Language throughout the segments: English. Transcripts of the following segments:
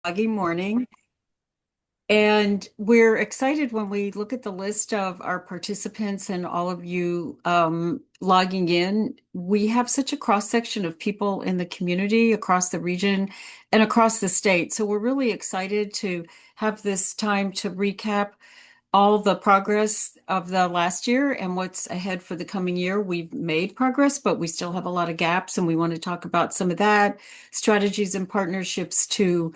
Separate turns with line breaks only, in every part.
foggy morning. And we're excited when we look at the list of our participants and all of you logging in. We have such a cross section of people in the community across the region and across the state. So we're really excited to have this time to recap all the progress of the last year and what's ahead for the coming year. We've made progress, but we still have a lot of gaps, and we want to talk about some of that, strategies and partnerships to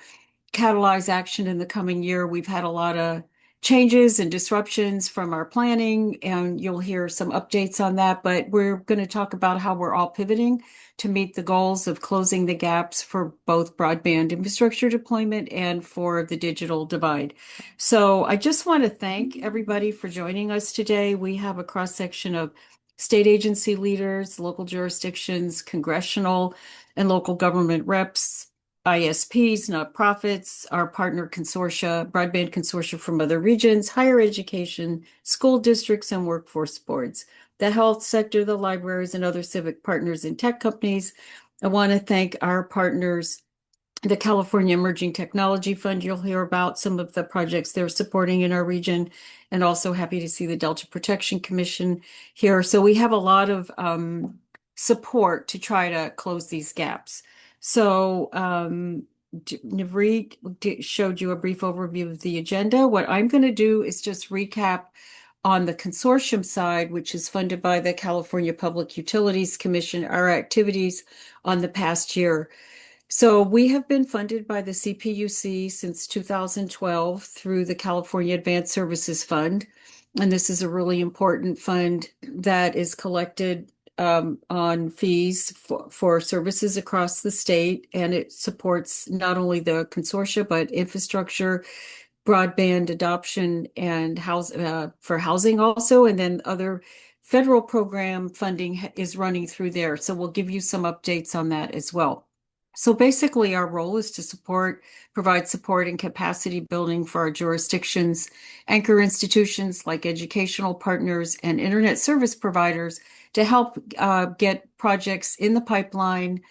catalyze action in the coming year. We've had a lot of changes and disruptions from our planning, and you'll hear some updates on that. But we're going to talk about how we're all pivoting to meet the goals of closing the gaps for both broadband infrastructure deployment and for the digital divide. So I just want to thank everybody for joining us today. We have a cross section of state agency leaders, local jurisdictions, congressional and local government reps, ISPs, nonprofits, our partner consortia, broadband consortia from other regions, higher education, school districts, and workforce boards, the health sector, the libraries, and other civic partners and tech companies. I want to thank our partners, the California Emerging Technology Fund. You'll hear about some of the projects they're supporting in our region, and also happy to see the Delta Protection Commission here. So we have a lot of support to try to close these gaps. So Navreet showed you a brief overview of the agenda. What I'm going to do is just recap on the consortium side, which is funded by the California Public Utilities Commission, our activities on the past year. So we have been funded by the CPUC since 2012 through the California Advanced Services Fund. And this is a really important fund that is collected on fees for services across the state, and it supports not only the consortia, but infrastructure, broadband adoption, and for housing also, and then other federal program funding is running through there. So we'll give you some updates on that as well. So basically, our role is to provide support and capacity building for our jurisdictions, anchor institutions like educational partners and internet service providers to help get projects in the pipeline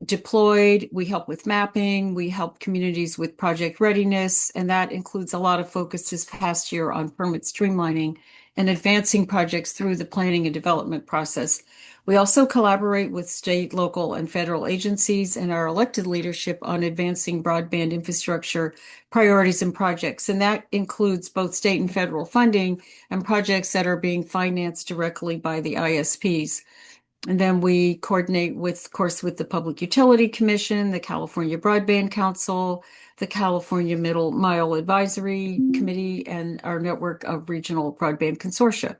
deployed. We help with mapping. We help communities with project readiness, and that includes a lot of focus this past year on permit streamlining and advancing projects through the planning and development process. We also collaborate with state, local, and federal agencies and our elected leadership on advancing broadband infrastructure priorities and projects. And that includes both state and federal funding and projects that are being financed directly by the ISPs. And then we coordinate with, of course, with the Public Utility Commission, the California Broadband Council, the California Middle Mile Advisory Committee, and our network of regional broadband consortia.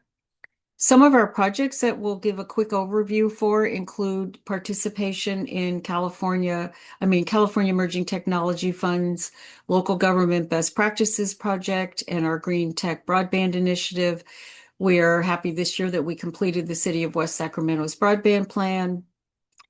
Some of our projects that we'll give a quick overview for include participation in California Emerging Technology Fund's Local Government Best Practices Project and our Green Tech Broadband Initiative. We're happy this year that we completed the City of West Sacramento's broadband plan,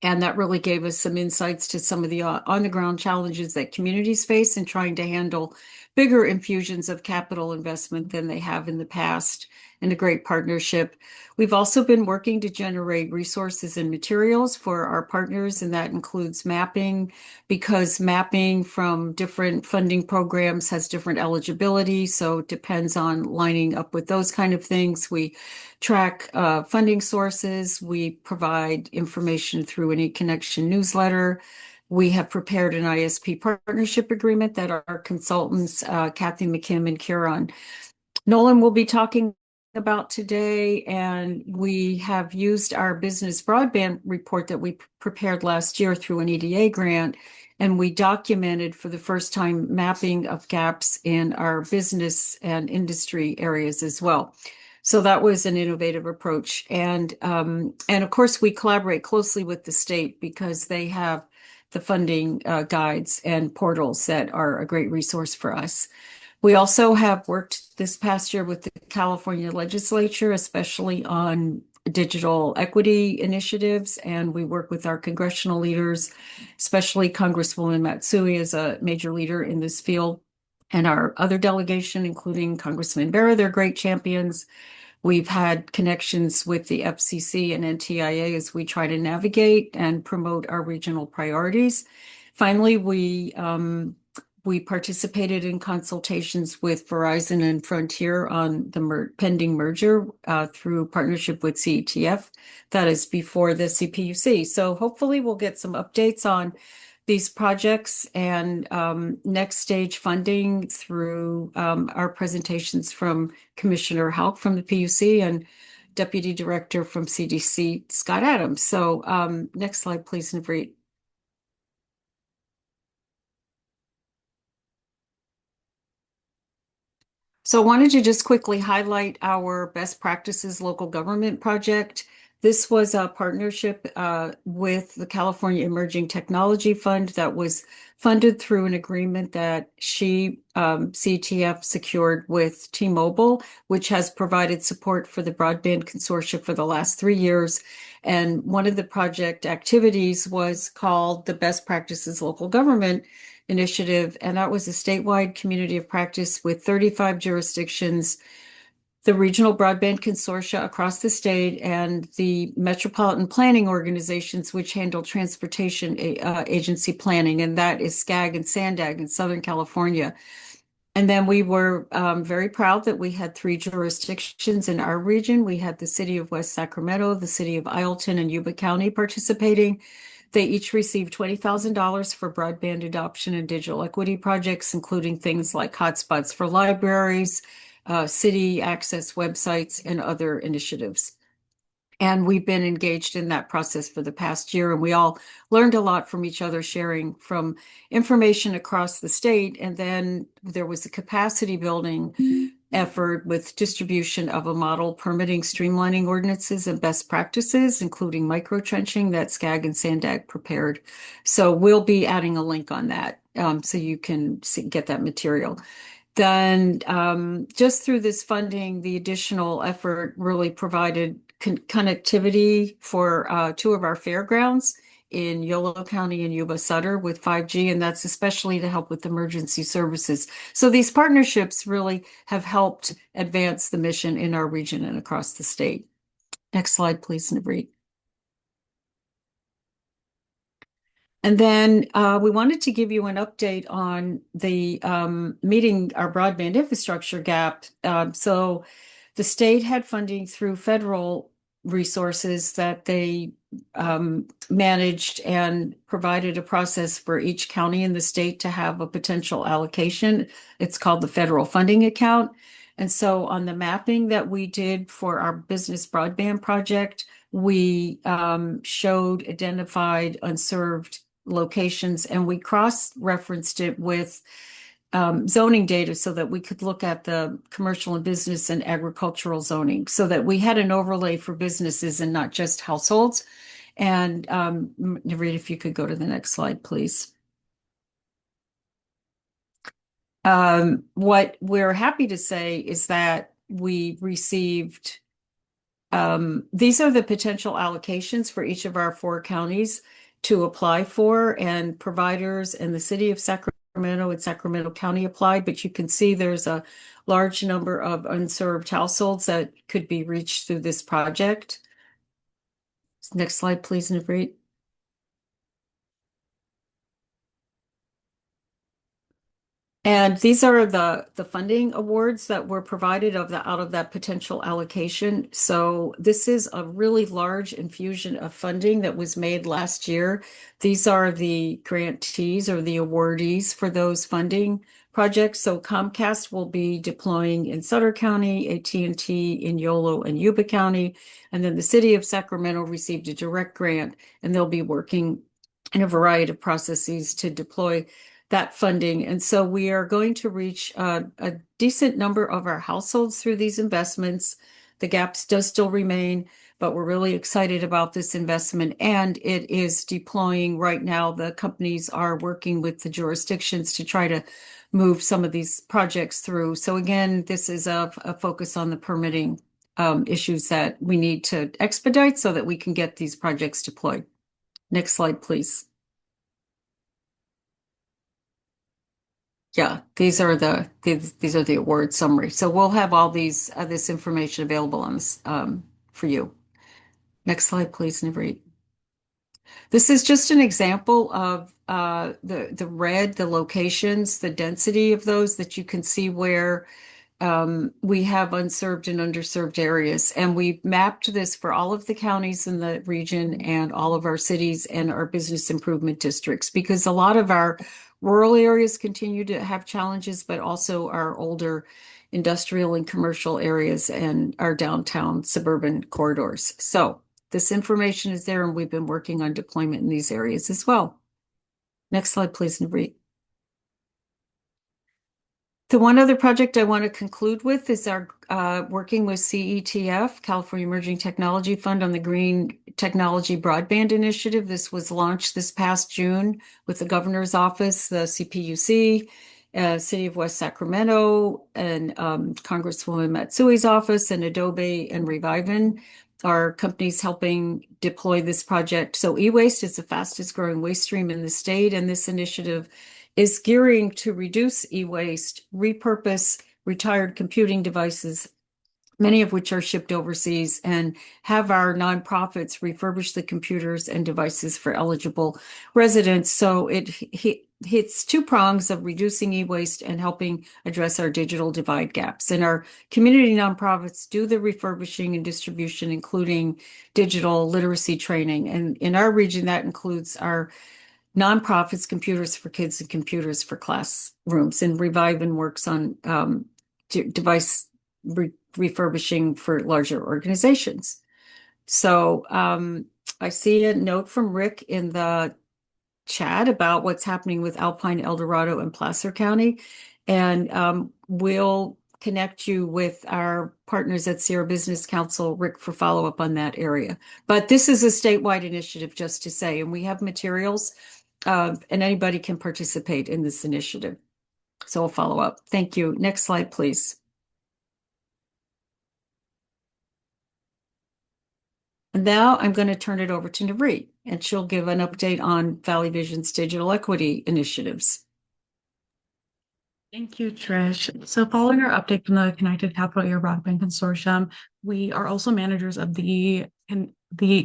and that really gave us some insights to some of the on-the-ground challenges that communities face in trying to handle bigger infusions of capital investment than they have in the past, and a great partnership. We've also been working to generate resources and materials for our partners, and that includes mapping, because mapping from different funding programs has different eligibility, so it depends on lining up with those kind of things. We track funding sources. We provide information through an E-Connection newsletter. We have prepared an ISP partnership agreement that our consultants, Kathy McKim and Kieran Nolan, will be talking about today, and we have used our business broadband report that we prepared last year through an EDA grant, and we documented for the first time mapping of gaps in our business and industry areas as well. So that was an innovative approach, and of course we collaborate closely with the state because they have the funding guides and portals that are a great resource for us. We also have worked this past year with the California legislature, especially on digital equity initiatives, and we work with our congressional leaders, especially Congresswoman Matsui is a major leader in this field, and our other delegation, including Congressman Vera, they're great champions. We've had connections with the FCC and NTIA as we try to navigate and promote our regional priorities. Finally, we We participated in consultations with Verizon and Frontier on the pending merger through partnership with CETF. That is before the CPUC. So hopefully we'll get some updates on these projects and next stage funding through our presentations from Commissioner Houck from the PUC and Deputy Director from CDC, Scott Adams. So next slide, please, Navreet. So I wanted to just quickly highlight our best practices local government project. This was a partnership with the California Emerging Technology Fund that was funded through an agreement that CTF secured with T-Mobile, which has provided support for the Broadband Consortium for the last 3 years. And one of the project activities was called the Best Practices Local Government Initiative, and that was a statewide community of practice with 35 jurisdictions, the regional broadband consortia across the state, and the metropolitan planning organizations, which handle transportation agency planning, and that is SCAG and SANDAG in Southern California. And then we were very proud that we had 3 jurisdictions in our region. We had the city of West Sacramento, the city of Ileton, and Yuba County participating. They each received $20,000 for broadband adoption and digital equity projects, including things like hotspots for libraries, city access websites, and other initiatives. And we've been engaged in that process for the past year, and we all learned a lot from each other, sharing from information across the state. And then there was a capacity building effort with distribution of a model permitting streamlining ordinances and best practices, including micro-trenching that SCAG and SANDAG prepared. So we'll be adding a link on that so you can get that material. Then just through this funding, the additional effort really provided connectivity for 2 of our fairgrounds in Yolo County and Yuba Sutter with 5G, and that's especially to help with emergency services. So these partnerships really have helped advance the mission in our region and across the state. Next slide, please, Navreet. And then we wanted to give you an update on the meeting our broadband infrastructure gap. So the state had funding through federal resources that they managed and provided a process for each county in the state to have a potential allocation. It's called the federal funding account. And so on the mapping that we did for our business broadband project, we identified unserved locations, and we cross-referenced it with zoning data so that we could look at the commercial and business and agricultural zoning so that we had an overlay for businesses and not just households. And Navreet, if you could go to the next slide, please. What we're happy to say is that we received these are the potential allocations for each of our 4 counties to apply for, and providers in the city of Sacramento and Sacramento County applied, but you can see there's a large number of unserved households that could be reached through this project. Next slide, please, Navreet. And these are the funding awards that were provided out of that potential allocation. So this is a really large infusion of funding that was made last year. These are the grantees or the awardees for those funding projects. So Comcast will be deploying in Sutter County, AT&T in Yolo and Yuba County, and then the city of Sacramento received a direct grant, and they'll be working in a variety of processes to deploy that funding. And so we are going to reach a decent number of our households through these investments. The gaps does still remain, but we're really excited about this investment, and it is deploying right now. The companies are working with the jurisdictions to try to move some of these projects through. So again, this is a focus on the permitting issues that we need to expedite so that we can get these projects deployed. Next slide, please. Yeah, these are the award summary. So we'll have all this information available on this for you. Next slide, please, Navreet. This is just an example of the red, the locations, the density of those that you can see where we have unserved and underserved areas. And we've mapped this for all of the counties in the region and all of our cities and our business improvement districts, because a lot of our rural areas continue to have challenges, but also our older industrial and commercial areas and our downtown suburban corridors. So this information is there, and we've been working on deployment in these areas as well. Next slide, please, Navreet. The one other project I want to conclude with is our working with CETF, California Emerging Technology Fund, on the Green Technology Broadband Initiative. This was launched this past June with the Governor's Office, the CPUC, City of West Sacramento, and Congresswoman Matsui's office, and Adobe and Revivin are companies helping deploy this project. So e-waste is the fastest growing waste stream in the state, and this initiative is gearing to reduce e-waste, repurpose retired computing devices, many of which are shipped overseas, and have our nonprofits refurbish the computers and devices for eligible residents. So it hits two prongs of reducing e-waste and helping address our digital divide gaps. And our community nonprofits do the refurbishing and distribution, including digital literacy training. And in our region, that includes our nonprofits, Computers for Kids and Computers for Classrooms, and Revivin works on device refurbishing for larger organizations. So I see a note from Rick in the chat about what's happening with Alpine, El Dorado, and Placer County, and we'll connect you with our partners at Sierra Business Council, Rick, for follow-up on that area. But this is a statewide initiative, just to say, and we have materials, and anybody can participate in this initiative. So we'll follow up. Thank you. Next slide, please. And now I'm going to turn it over to Navreet, and she'll give an update on Valley Vision's digital equity initiatives.
Thank you, Trish. So following our update from the Connected Capital Area Broadband Consortium, we are also managers of the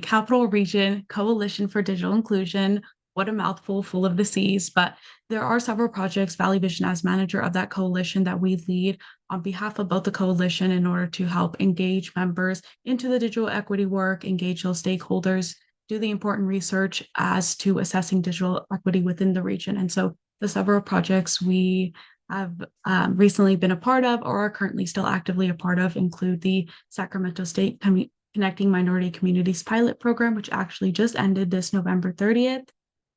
Capital Region Coalition for Digital Inclusion. What a mouthful, full of the C's, but there are several projects, Valley Vision as manager of that coalition, that we lead on behalf of both the coalition in order to help engage members into the digital equity work, engage those stakeholders, do the important research as to assessing digital equity within the region. And so the several projects we have recently been a part of or are currently still actively a part of include the Sacramento State Connecting Minority Communities pilot program, which actually just ended this November 30th.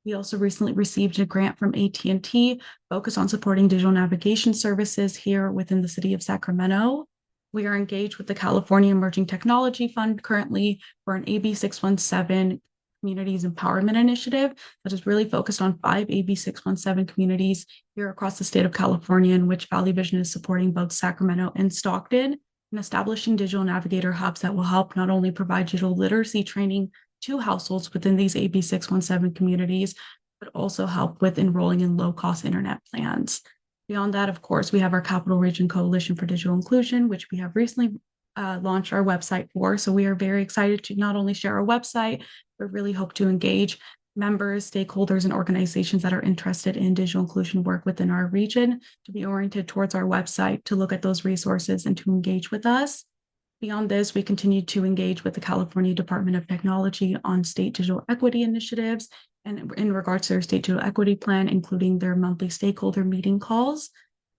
We also recently received a grant from AT&T focused on supporting digital navigation services here within the city of Sacramento. We are engaged with the California Emerging Technology Fund currently for an AB 617 Communities Empowerment Initiative that is really focused on 5 AB 617 communities here across the state of California, in which Valley Vision is supporting both Sacramento and Stockton, and establishing digital navigator hubs that will help not only provide digital literacy training to households within these AB 617 communities, but also help with enrolling in low-cost internet plans. Beyond that, of course, we have our Capital Region Coalition for Digital Inclusion, which we have recently launched our website for. So we are very excited to not only share our website, but really hope to engage members, stakeholders, and organizations that are interested in digital inclusion work within our region to be oriented towards our website, to look at those resources and to engage with us. Beyond this, we continue to engage with the California Department of Technology on state digital equity initiatives and in regards to their state digital equity plan, including their monthly stakeholder meeting calls.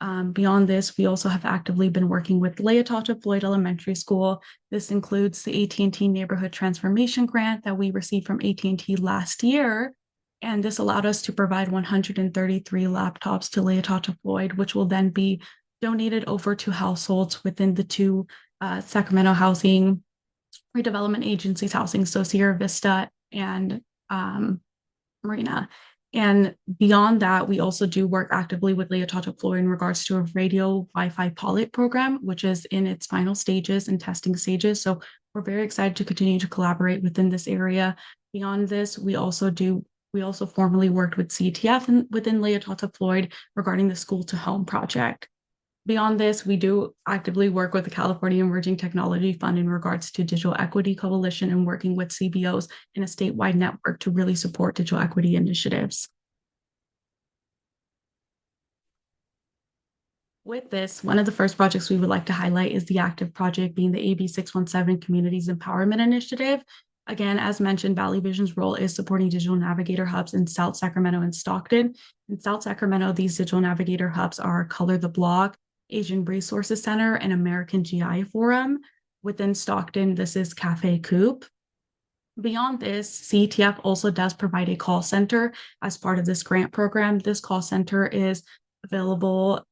Beyond this, we also have actively been working with Leotata Floyd Elementary School. This includes the AT&T Neighborhood Transformation Grant that we received from AT&T last year. And this allowed us to provide 133 laptops to Leotata Floyd, which will then be donated over to households within the two Sacramento Housing Redevelopment Agency's housing, so Sierra Vista and Marina. And beyond that, we also do work actively with Leotata Floyd in regards to a radio Wi-Fi pilot program, which is in its final stages and testing stages. So we're very excited to continue to collaborate within this area. Beyond this, we also formally worked with CTF and within Leotata Floyd regarding the School to Home project. Beyond this, we do actively work with the California Emerging Technology Fund in regards to Digital Equity Coalition and working with CBOs in a statewide network to really support digital equity initiatives. With this, one of the first projects we would like to highlight is the active project being the AB 617 Communities Empowerment Initiative. Again, as mentioned, Valley Vision's role is supporting digital navigator hubs in South Sacramento and Stockton. In South Sacramento, these digital navigator hubs are Color the Block, Asian Resources Center, and American GI Forum. Within Stockton, this is Cafe Coop. Beyond this, CETF also does provide a call center as part of this grant program. This call center is available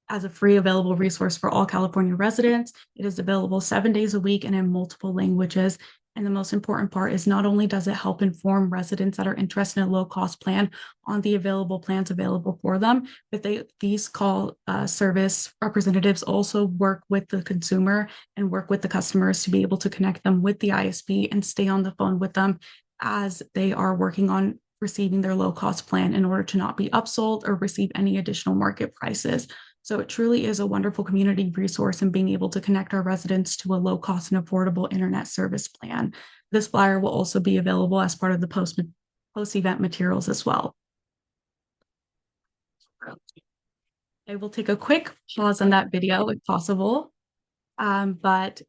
as a free available resource for all California residents. It is available 7 days a week and in multiple languages. And the most important part is not only does it help inform residents that are interested in a low-cost plan on the available plans available for them, but these call service representatives also work with the consumer and work with the customers to be able to connect them with the ISP and stay on the phone with them as they are working on receiving their low-cost plan in order to not be upsold or receive any additional market prices. So it truly is a wonderful community resource in being able to connect our residents to a low cost and affordable internet service plan. This flyer will also be available as part of the post-event materials as well. I will take a quick pause on that video if possible, but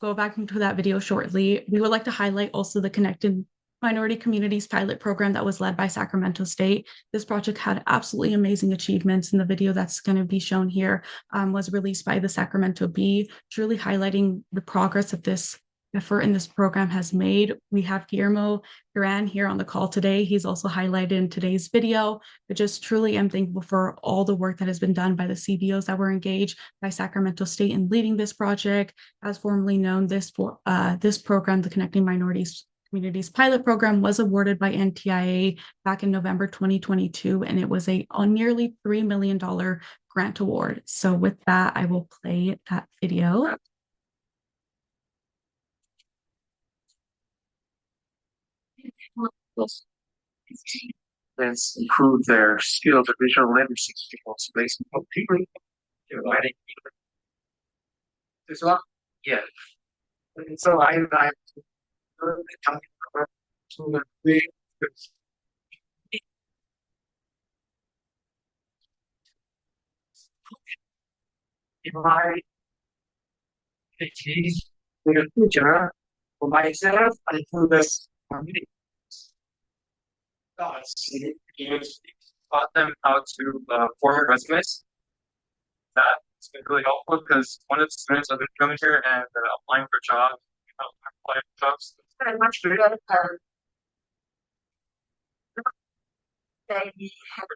go back into that video shortly. We would like to highlight also the Connected Minority Communities pilot program that was led by Sacramento State. This project had absolutely amazing achievements, and the video that's going to be shown here was released by the Sacramento Bee, truly highlighting the progress that this effort in this program has made. We have Guillermo Duran here on the call today. He's also highlighted in today's video, but just truly am thankful for all the work that has been done by the CBOs that were engaged by Sacramento State in leading this project. As formerly known, this program, the Connecting Minorities Communities Pilot Program, was awarded by NTIA back in November 2022, and it was a nearly $3 million grant award. So with that, I will play that video.
Let's improve their skills of visual literacy skills based on people dividing. There's a lot, yeah. And so I in my case, in the future, for myself, I do this community. Taught them how to format resumes. That's been really helpful because one of the students have been coming here and applying for jobs. Applying for jobs. Very much better.
They have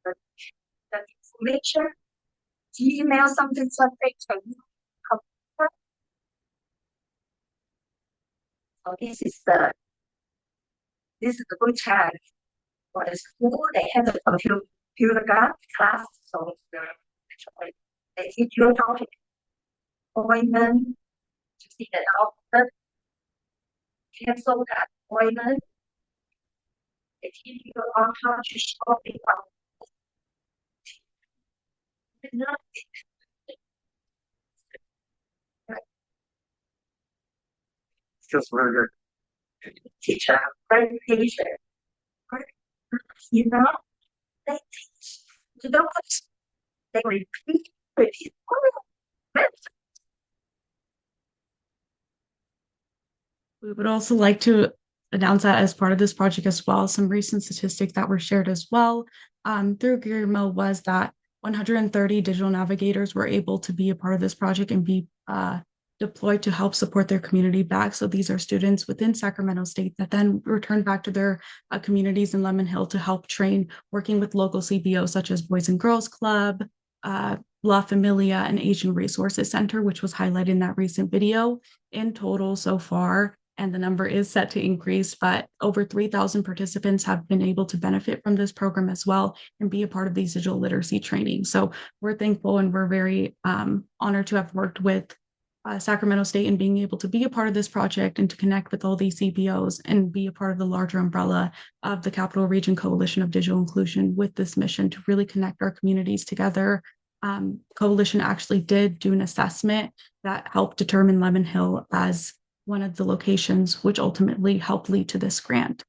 the information, email something subject to computer. So this is the good chance for the school. They have the computer class, so they teach you how to appointment, to see the doctor, cancel that appointment. They teach you on how to shop it out.
Feels really good.
Teacher, very patient. You know, they teach. You know what? They repeat.
We would also like to announce that as part of this project as well, some recent statistics that were shared as well through Guillermo was that 130 digital navigators were able to be a part of this project and be deployed to help support their community back. So these are students within Sacramento State that then return back to their communities in Lemon Hill to help train, working with local CBOs such as Boys and Girls Club, La Familia, and Asian Resources Center, which was highlighted in that recent video. In total so far, and the number is set to increase, but over 3,000 participants have been able to benefit from this program as well and be a part of these digital literacy training. So we're thankful and we're very honored to have worked with Sacramento State and being able to be a part of this project and to connect with all these CBOs and be a part of the larger umbrella of the Capital Region Coalition of Digital Inclusion with this mission to really connect our communities together Coalition actually did do an assessment that helped determine Lemon Hill as one of the locations, which ultimately helped lead to this grant.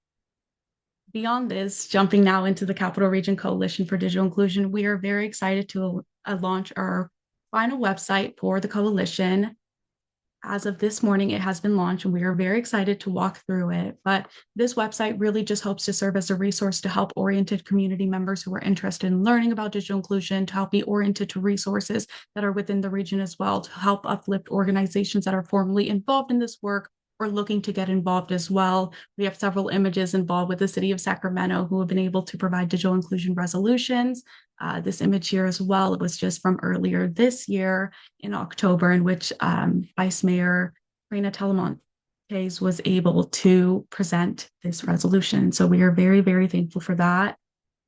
Beyond this, jumping now into the Capital Region Coalition for Digital Inclusion, we are very excited to launch our final website for the coalition. As of this morning, it has been launched and we are very excited to walk through it. But this website really just hopes to serve as a resource to help oriented community members who are interested in learning about digital inclusion, to help be oriented to resources that are within the region as well, to help uplift organizations that are formally involved in this work or looking to get involved as well. We have several images involved with the city of Sacramento who have been able to provide digital inclusion resolutions. This image here as well, it was just from earlier this year in October, in which Vice Mayor Reina Telemontes was able to present this resolution. So we are very, very thankful for that.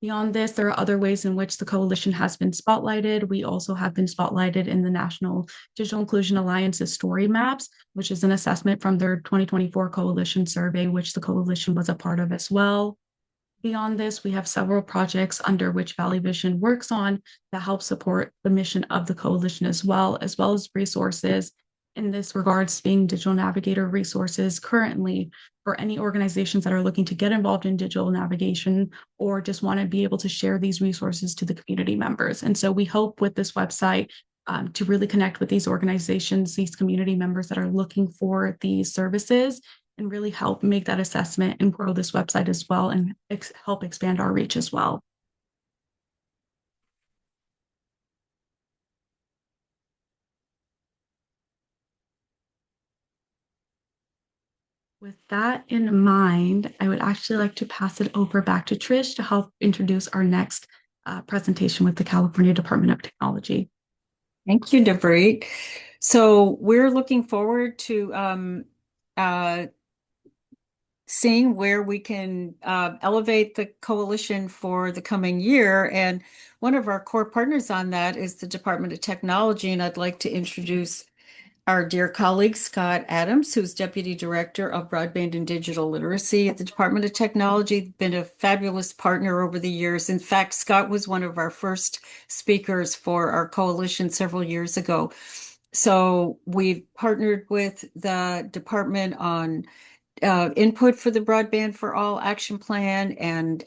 Beyond this, there are other ways in which the coalition has been spotlighted. We also have been spotlighted in the National Digital Inclusion Alliance's Story Maps, which is an assessment from their 2024 coalition survey, which the coalition was a part of as well. Beyond this, we have several projects under which Valley Vision works on that help support the mission of the coalition as well as resources. In this regards, being Digital Navigator resources currently for any organizations that are looking to get involved in digital navigation or just want to be able to share these resources to the community members. And so we hope with this website to really connect with these organizations, these community members that are looking for these services, and really help make that assessment and grow this website as well and help expand our reach as well. With that in mind, I would actually like to pass it over back to Trish to help introduce our next presentation with the California Department of Technology.
Thank you, Debreet. So we're looking forward to seeing where we can elevate the coalition for the coming year. And one of our core partners on that is the Department of Technology. And I'd like to introduce our dear colleague, Scott Adams, who's Deputy Director of Broadband and Digital Literacy at the Department of Technology, been a fabulous partner over the years. In fact, Scott was one of our first speakers for our coalition several years ago. So we've partnered with the department on input for the Broadband for All action plan and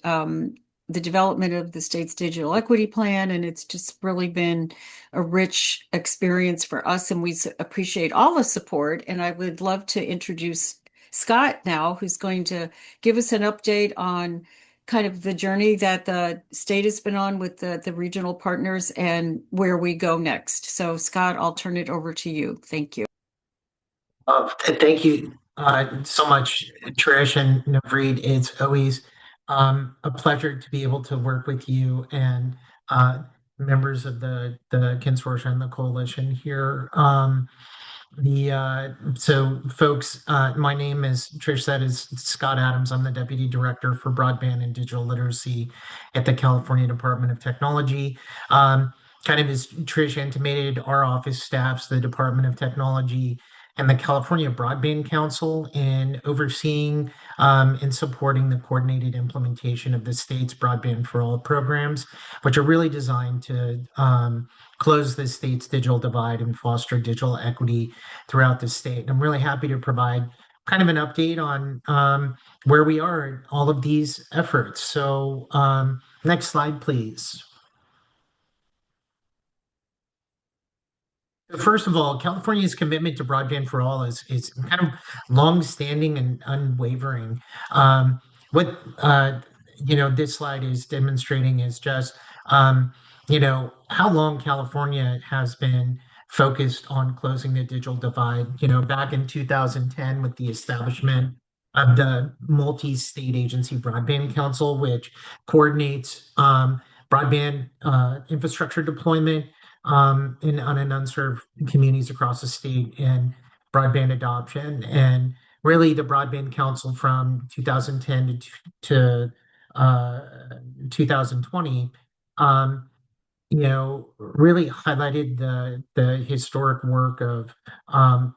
the development of the state's digital equity plan. And it's just really been a rich experience for us. And we appreciate all the support. And I would love to introduce Scott now, who's going to give us an update on kind of the journey that the state has been on with the regional partners and where we go next. So Scott, I'll turn it over to you. Thank you.
Thank you so much, Trish and Navreed. It's always a pleasure to be able to work with you and members of the consortium and the coalition here. So folks, my name, as Trish said, is Scott Adams. I'm the Deputy Director for Broadband and Digital Literacy at the California Department of Technology. Kind of as Trish intimated, our office staffs the Department of Technology and the California Broadband Council in overseeing and supporting the coordinated implementation of the state's Broadband for All programs, which are really designed to close the state's digital divide and foster digital equity throughout the state. And I'm really happy to provide kind of an update on where we are in all of these efforts. So next slide, please. First of all, California's commitment to broadband for all is kind of long-standing and unwavering. What this slide is demonstrating is just how long California has been focused on closing the digital divide. Back in 2010, with the establishment of the multi-state agency Broadband Council, which coordinates broadband infrastructure deployment in unserved communities across the state and broadband adoption. And really the Broadband Council from 2010 to 2020, really highlighted the historic work of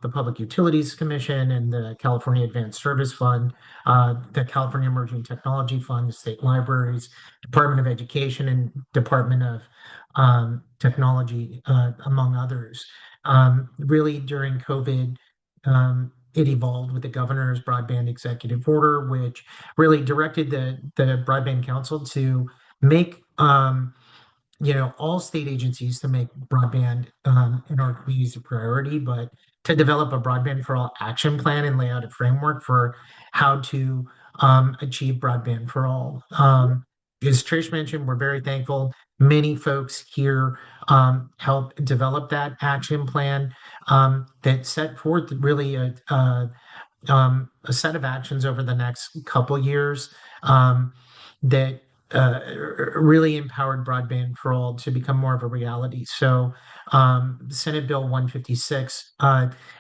the Public Utilities Commission and the California Advanced Service Fund, the California Emerging Technology Fund, the state libraries, Department of Education, and Department of technology, among others. Really during COVID, it evolved with the governor's broadband executive order, which really directed the Broadband Council to make all state agencies to make broadband in our communities a priority, but to develop a broadband for all action plan and lay out a framework for how to achieve broadband for all. As Trish mentioned, we're very thankful. Many folks here helped develop that action plan that set forth really a set of actions over the next couple years that really empowered broadband for all to become more of a reality. So, Senate Bill 156,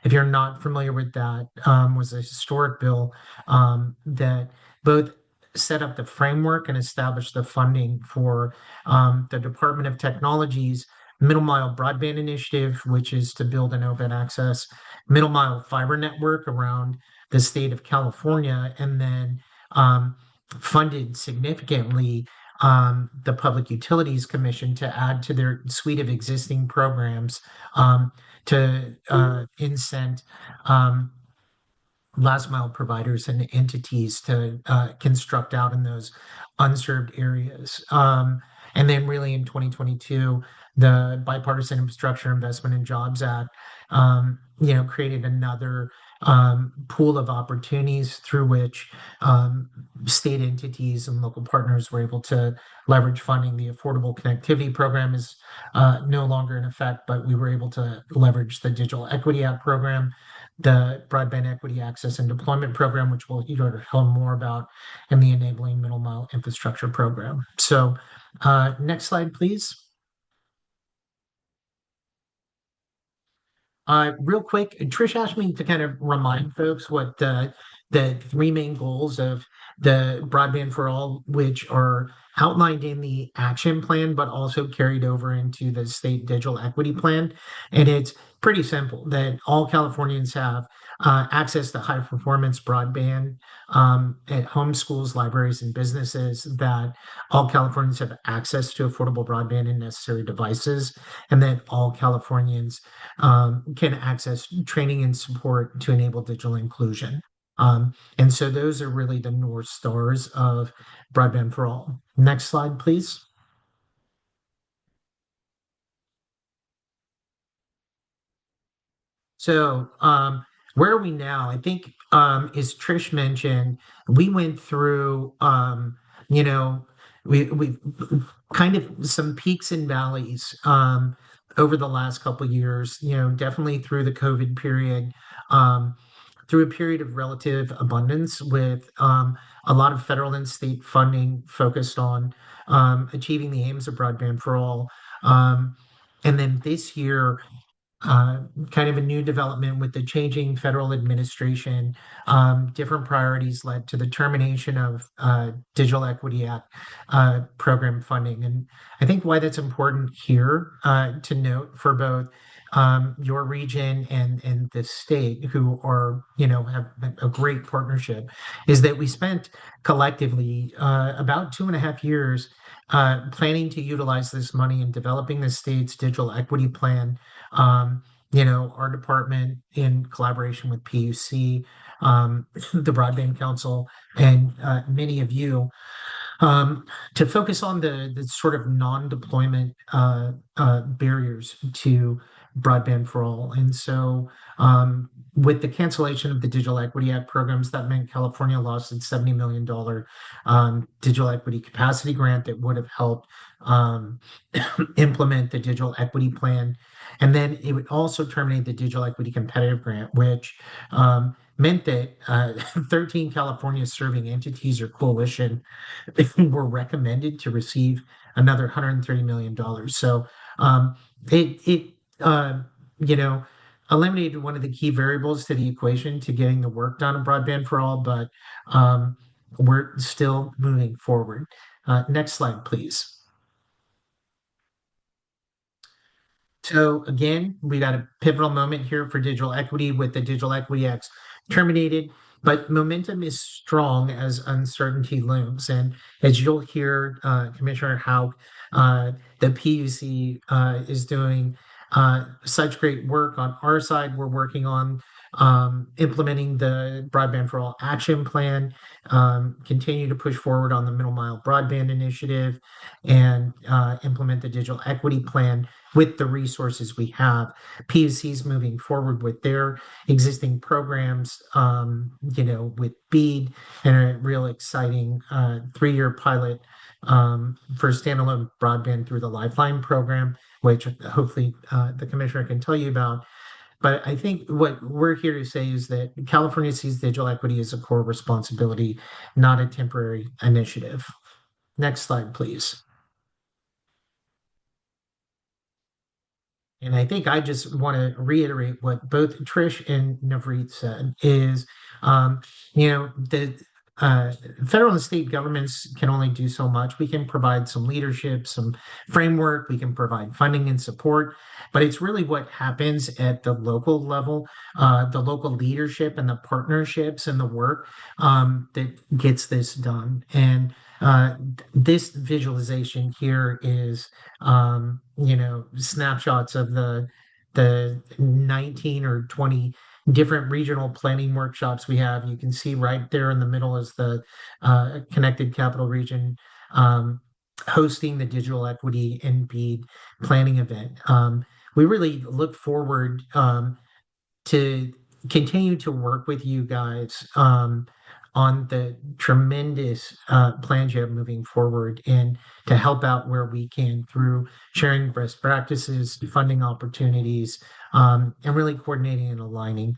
if you're not familiar with that, was a historic bill that both set up the framework and established the funding for the Department of Technology's Middle Mile Broadband Initiative, which is to build an open access middle mile fiber network around the state of California, and then funded significantly the Public Utilities Commission to add to their suite of existing programs to incent last mile providers and entities to construct out in those unserved areas. And then really in 2022, the Bipartisan Infrastructure Investment and Jobs Act, created another pool of opportunities through which state entities and local partners were able to leverage funding. The Affordable Connectivity Program is no longer in effect, but we were able to leverage the Digital Equity Act program, the Broadband Equity Access and Deployment Program, which we'll hear more about, and the Enabling Middle Mile Infrastructure Program. So next slide, please. Real quick, Trish asked me to kind of remind folks what the three main goals of the Broadband for All, which are outlined in the action plan, but also carried over into the state digital equity plan. And it's pretty simple that all Californians have access to high performance broadband at home, schools, libraries, and businesses, that all Californians have access to affordable broadband and necessary devices, and that all Californians can access training and support to enable digital inclusion. And so those are really the North Stars of Broadband for All. Next slide, please. So where are we now? I think, as Trish mentioned, we went through, we've kind of some peaks and valleys over the last couple of years, definitely through the COVID period, through a period of relative abundance with a lot of federal and state funding focused on achieving the aims of Broadband for All. And then this year, kind of a new development with the changing federal administration. Different priorities led to the termination of Digital Equity Act program funding. And I think why that's important here to note for both your region and the state, who are, have a great partnership, is that we spent collectively about 2.5 years planning to utilize this money in developing the state's digital equity plan. Our department, in collaboration with PUC, the Broadband Council, and many of you, to focus on the sort of non-deployment barriers to Broadband for All. And so with the cancellation of the Digital Equity Act programs, that meant California lost its $70 million digital equity capacity grant that would have helped implement the digital equity plan. And then it would also terminate the Digital Equity Competitive Grant, which meant that 13 California serving entities or coalition were recommended to receive another $130 million. So it eliminated one of the key variables to the equation to getting the work done on Broadband for All, but we're still moving forward. Next slide, please. So again, we got a pivotal moment here for digital equity with the Digital Equity Act terminated. but momentum is strong as uncertainty looms. And as you'll hear, Commissioner Houck, the PUC is doing such great work. On our side, we're working on implementing the Broadband for All Action Plan, continue to push forward on the Middle Mile Broadband Initiative, and implement the Digital Equity Plan with the resources we have. PUC's moving forward with their existing programs, with BEAD and a real exciting 3-year pilot for standalone broadband through the Lifeline program, which hopefully the commissioner can tell you about. But I think what we're here to say is that California sees digital equity as a core responsibility, not a temporary initiative. Next slide, please. And I think I just want to reiterate what both Trish and Navreet said is, the federal and state governments can only do so much. We can provide some leadership, some framework, we can provide funding and support, but it's really what happens at the local level, the local leadership and the partnerships and the work that gets this done. And this visualization here is, snapshots of the 19 or 20 different regional planning workshops we have. You can see right there in the middle is the Connected Capital Region hosting the Digital Equity and BEAD planning event. We really look forward to continue to work with you guys on the tremendous plans you have moving forward, and to help out where we can through sharing best practices, funding opportunities, and really coordinating and aligning.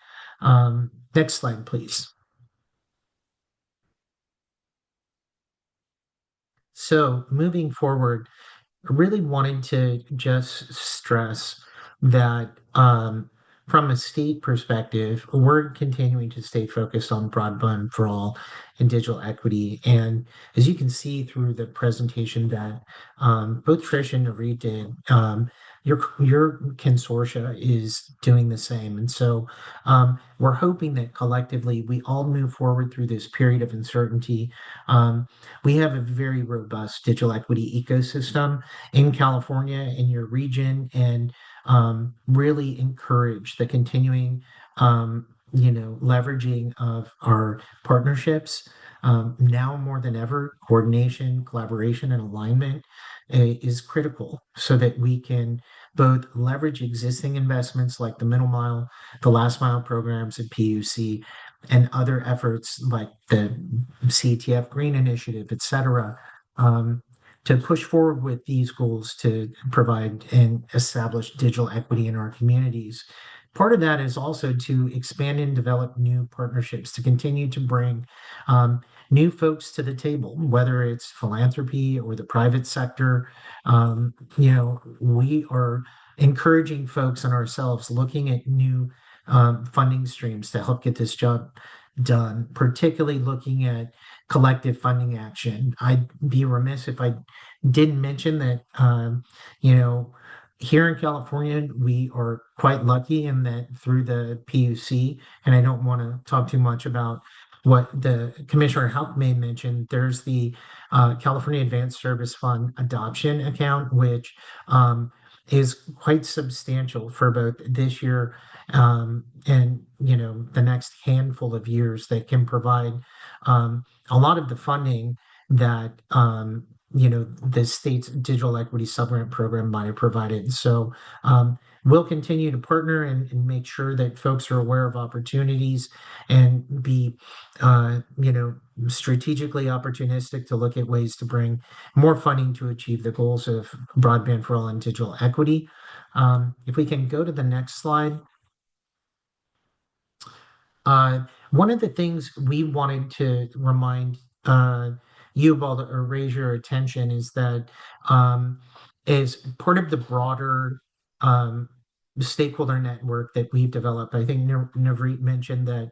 Next slide, please. So moving forward, I really wanted to just stress that from a state perspective, we're continuing to stay focused on broadband for all and digital equity. And as you can see through the presentation that both Trish and Navreet did, your consortia is doing the same. And so we're hoping that collectively we all move forward through this period of uncertainty. We have a very robust digital equity ecosystem in California, in your region, and really encourage the continuing, leveraging of our partnerships. Now more than ever, coordination, collaboration, and alignment is critical so that we can both leverage existing investments like the middle mile, the last mile programs at PUC, and other efforts like the CTF Green Initiative, et cetera, to push forward with these goals to provide and establish digital equity in our communities. Part of that is also to expand and develop new partnerships to continue to bring new folks to the table, whether it's philanthropy or the private sector. We are encouraging folks and ourselves looking at new funding streams to help get this job done, particularly looking at collective funding action. I'd be remiss if I didn't mention that, here in California, we are quite lucky in that through the PUC, and I don't want to talk too much about what the Commissioner Houck may mention, there's the California Advanced Service Fund adoption account, which is quite substantial for both this year and the next handful of years, that can provide a lot of the funding that the state's digital equity supplement program might have provided. So we'll continue to partner and make sure that folks are aware of opportunities and be strategically opportunistic to look at ways to bring more funding to achieve the goals of broadband for all and digital equity. If we can go to the next slide. One of the things we wanted to remind you about or raise your attention is that as part of the broader stakeholder network that we've developed. I think Navreet mentioned that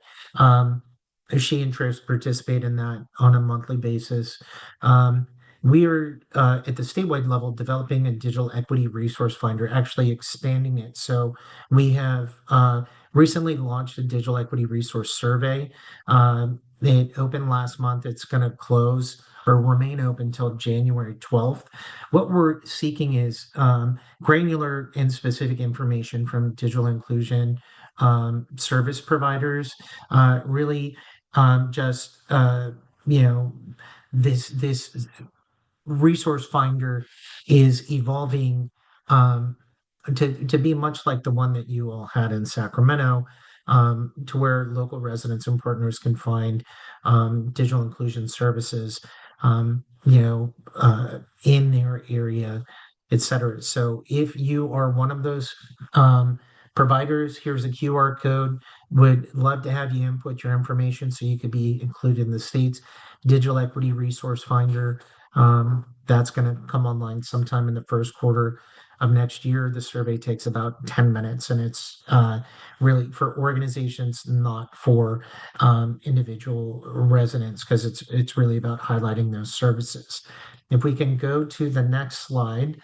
she and Trish participate in that on a monthly basis. we are at the statewide level developing a digital equity resource finder, actually expanding it. So we have recently launched a digital equity resource survey. It opened last month. It's going to close or remain open until January 12th. What we're seeking is granular and specific information from digital inclusion service providers, really just you know this resource finder is evolving to be much like the one that you all had in Sacramento, to where local residents and partners can find digital inclusion services, in their area, et cetera. So if you are one of those providers, here's a QR code. Would love to have you input your information so you could be included in the state's digital equity resource finder. That's going to come online sometime in the first quarter of next year. The survey takes about 10 minutes, and it's really for organizations, not for individual residents, because it's really about highlighting those services. If we can go to the next slide,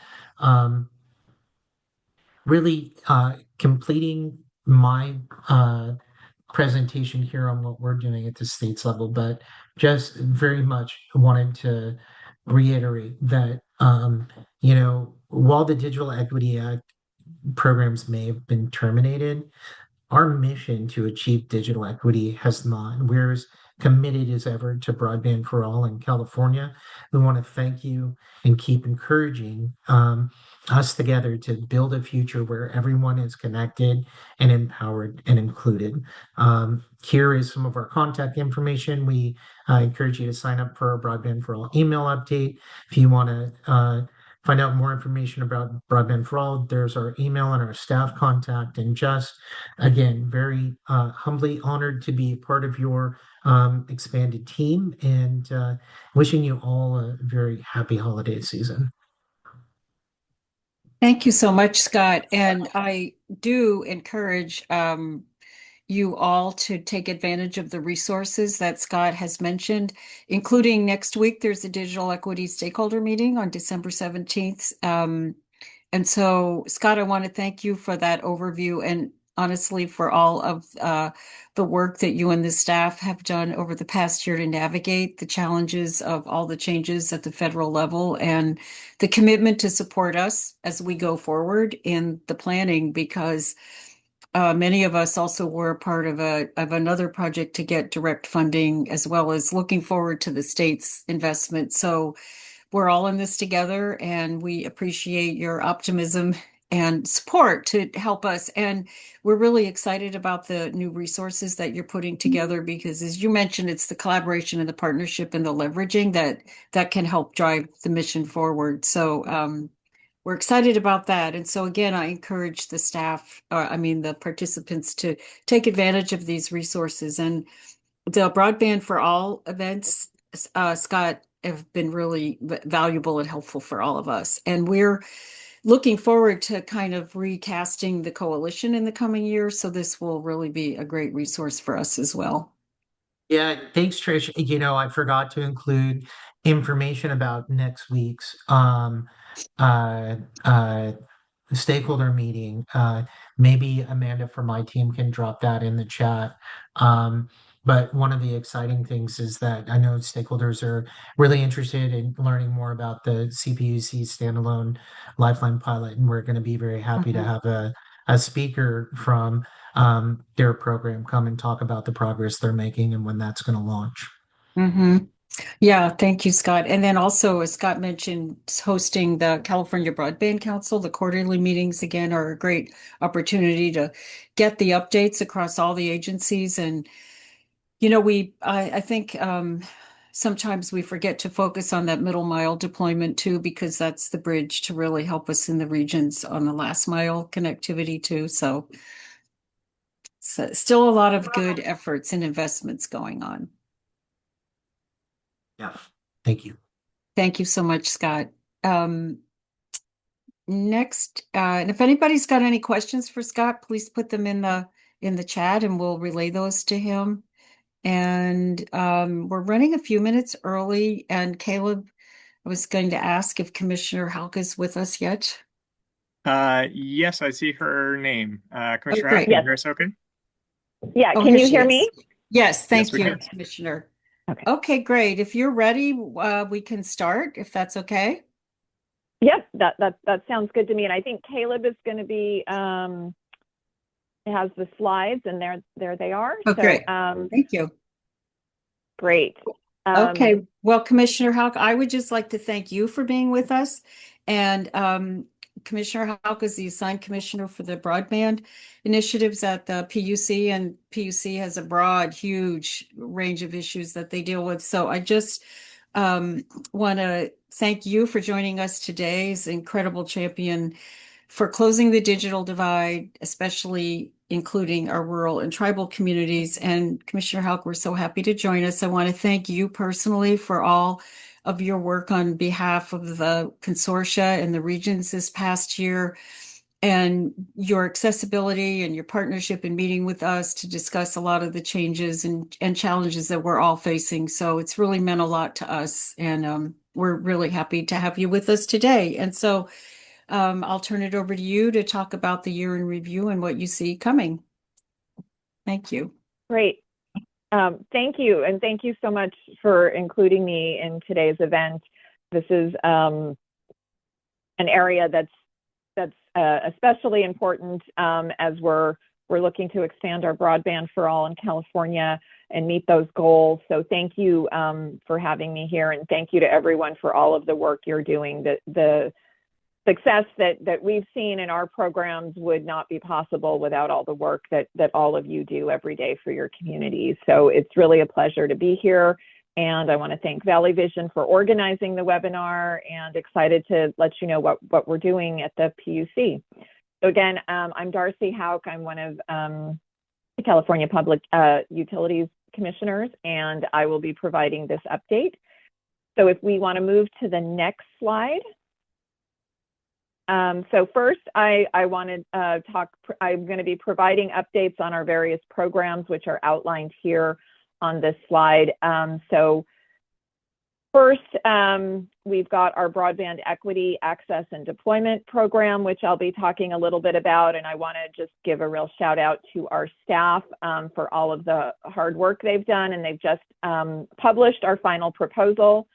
really completing my presentation here on what we're doing at the states level, but just very much wanted to reiterate that, while the Digital Equity Act programs may have been terminated, our mission to achieve digital equity has not. We're as committed as ever to broadband for all in California. We want to thank you and keep encouraging us together to build a future where everyone is connected and empowered and included. Here is some of our contact information. We encourage you to sign up for our Broadband for All email update. If you want to find out more information about Broadband for All, there's our email and our staff contact. And just, again, very humbly honored to be part of your expanded team, and wishing you all a very happy holiday season.
Thank you so much, Scott. And I do encourage you all to take advantage of the resources that Scott has mentioned, including next week. There's a digital equity stakeholder meeting on December 17th. And so, Scott, I want to thank you for that overview, and honestly for all of the work that you and the staff have done over the past year to navigate the challenges of all the changes at the federal level, and the commitment to support us as we go forward in the planning, because many of us also were a part of another project to get direct funding, as well as looking forward to the state's investment. So we're all in this together, and we appreciate your optimism and support to help us. And we're really excited about the new resources that you're putting together, because as you mentioned, it's the collaboration and the partnership and the leveraging that can help drive the mission forward. So we're excited about that. And so again, I encourage the staff, the participants, to take advantage of these resources. And the Broadband for All events, Scott, have been really valuable and helpful for all of us. And we're looking forward to kind of recasting the coalition in the coming years. So this will really be a great resource for us as well.
Yeah, thanks, Trish. I forgot to include information about next week's uh, stakeholder meeting. Maybe Amanda from my team can drop that in the chat. But one of the exciting things is that I know stakeholders are really interested in learning more about the CPUC standalone Lifeline pilot, and we're going to be very happy to have a speaker from their program come and talk about the progress they're making and when that's going to launch.
Yeah, thank you, Scott. And then also, as Scott mentioned, hosting the California Broadband Council, the quarterly meetings again are a great opportunity to get the updates across all the agencies. And I think sometimes we forget to focus on that middle mile deployment too, because that's the bridge to really help us in the regions on the last mile connectivity too. So still a lot of good efforts and investments going on.
Yeah, thank you.
Thank you so much, Scott. Next, and if anybody's got any questions for Scott, please put them in the chat, and we'll relay those to him. And we're running a few minutes early, and Caleb, I was going to ask if Commissioner Houck is with us yet.
Yes, I see her name.
Oh,
Commissioner Houck,
great.
can you
Yes.
hear us okay?
Yeah,
Oh,
can
here
you
she
hear
is.
me?
Yes, thank
we
you,
can.
Commissioner.
Okay.
Okay, great. If you're ready, we can start, if that's okay.
Yep, that sounds good to me. And I think Caleb is going to be has the slides, and there they are.
Oh,
So
great. Thank you.
great.
Okay, well, Commissioner Houck, I would just like to thank you for being with us. And Commissioner Houck is the assigned commissioner for the broadband initiatives at the PUC, and PUC has a broad, huge range of issues that they deal with. So I just want to thank you for joining us today as incredible champion for closing the digital divide, especially including our rural and tribal communities. And Commissioner Houck, we're so happy to join us. I want to thank you personally for all of your work on behalf of the consortia and the regions this past year, and your accessibility and your partnership in meeting with us to discuss a lot of the changes and challenges that we're all facing. So it's really meant a lot to us, and we're really happy to have you with us today. And so I'll turn it over to you to talk about the year in review and what you see coming. Thank you.
Great. Thank you. And thank you so much for including me in today's event. This is an area that's especially important as we're looking to expand our broadband for all in California and meet those goals. So thank you for having me here, and thank you to everyone for all of the work you're doing. The success that we've seen in our programs would not be possible without all the work that all of you do every day for your communities. So it's really a pleasure to be here. And I want to thank Valley Vision for organizing the webinar, and excited to let you know what we're doing at the PUC. So again, I'm Darcie Houck. I'm one of the California Public Utilities Commissioners, and I will be providing this update. So if we want to move to the next slide. So first, I want to I'm going to be providing updates on our various programs, which are outlined here on this slide. So first, we've got our Broadband Equity Access and Deployment Program, which I'll be talking a little bit about. And I want to just give a real shout out to our staff for all of the hard work they've done. And they've just published our final proposal.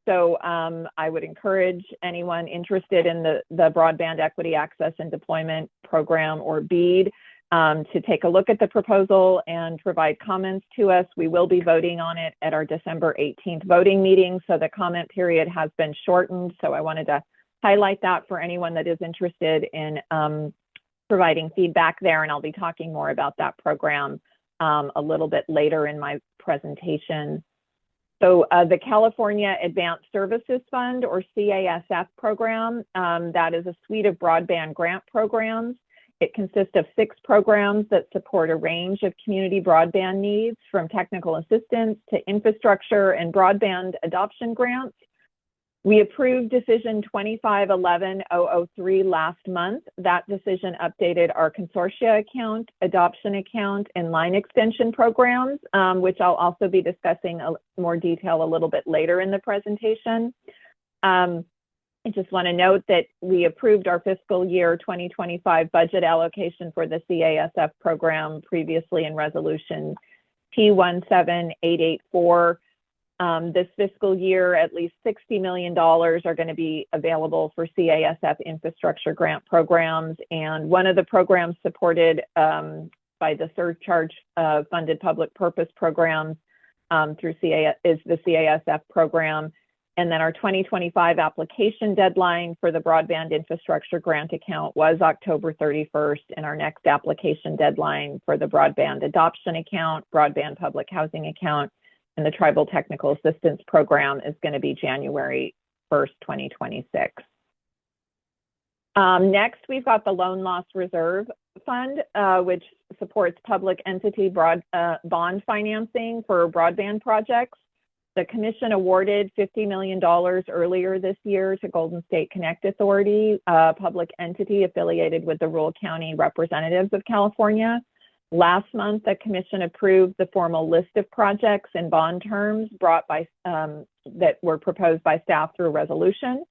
So I would encourage anyone interested in the Broadband Equity Access and Deployment Program, or BEAD, to take a look at the proposal and provide comments to us. We will be voting on it at our December 18th voting meeting, so the comment period has been shortened. So I wanted to highlight that for anyone that is interested in providing feedback there, and I'll be talking more about that program a little bit later in my presentation. So the California Advanced Services Fund, or CASF program, that is a suite of broadband grant programs. It consists of 6 programs that support a range of community broadband needs, from technical assistance to infrastructure and broadband adoption grants. We approved Decision 2511-003 last month. That decision updated our consortia account, adoption account, and line extension programs, which I'll also be discussing more detail a little bit later in the presentation. I just want to note that we approved our fiscal year 2025 budget allocation for the CASF program previously in Resolution T17884. This fiscal year, at least $60 million are going to be available for CASF infrastructure grant programs. And one of the programs supported by the surcharge funded public purpose programs through CAS is the CASF program. And then our 2025 application deadline for the broadband infrastructure grant account was October 31st. And our next application deadline for the broadband adoption account, broadband public housing account, and the Tribal Technical Assistance Program is going to be January 1st, 2026. Next, we've got the Loan Loss Reserve Fund, which supports public entity bond financing for broadband projects. The Commission awarded $50 million earlier this year to Golden State Connect Authority, a public entity affiliated with the Rural County Representatives of California. Last month, the Commission approved the formal list of projects and bond terms brought by that were proposed by staff through a resolution.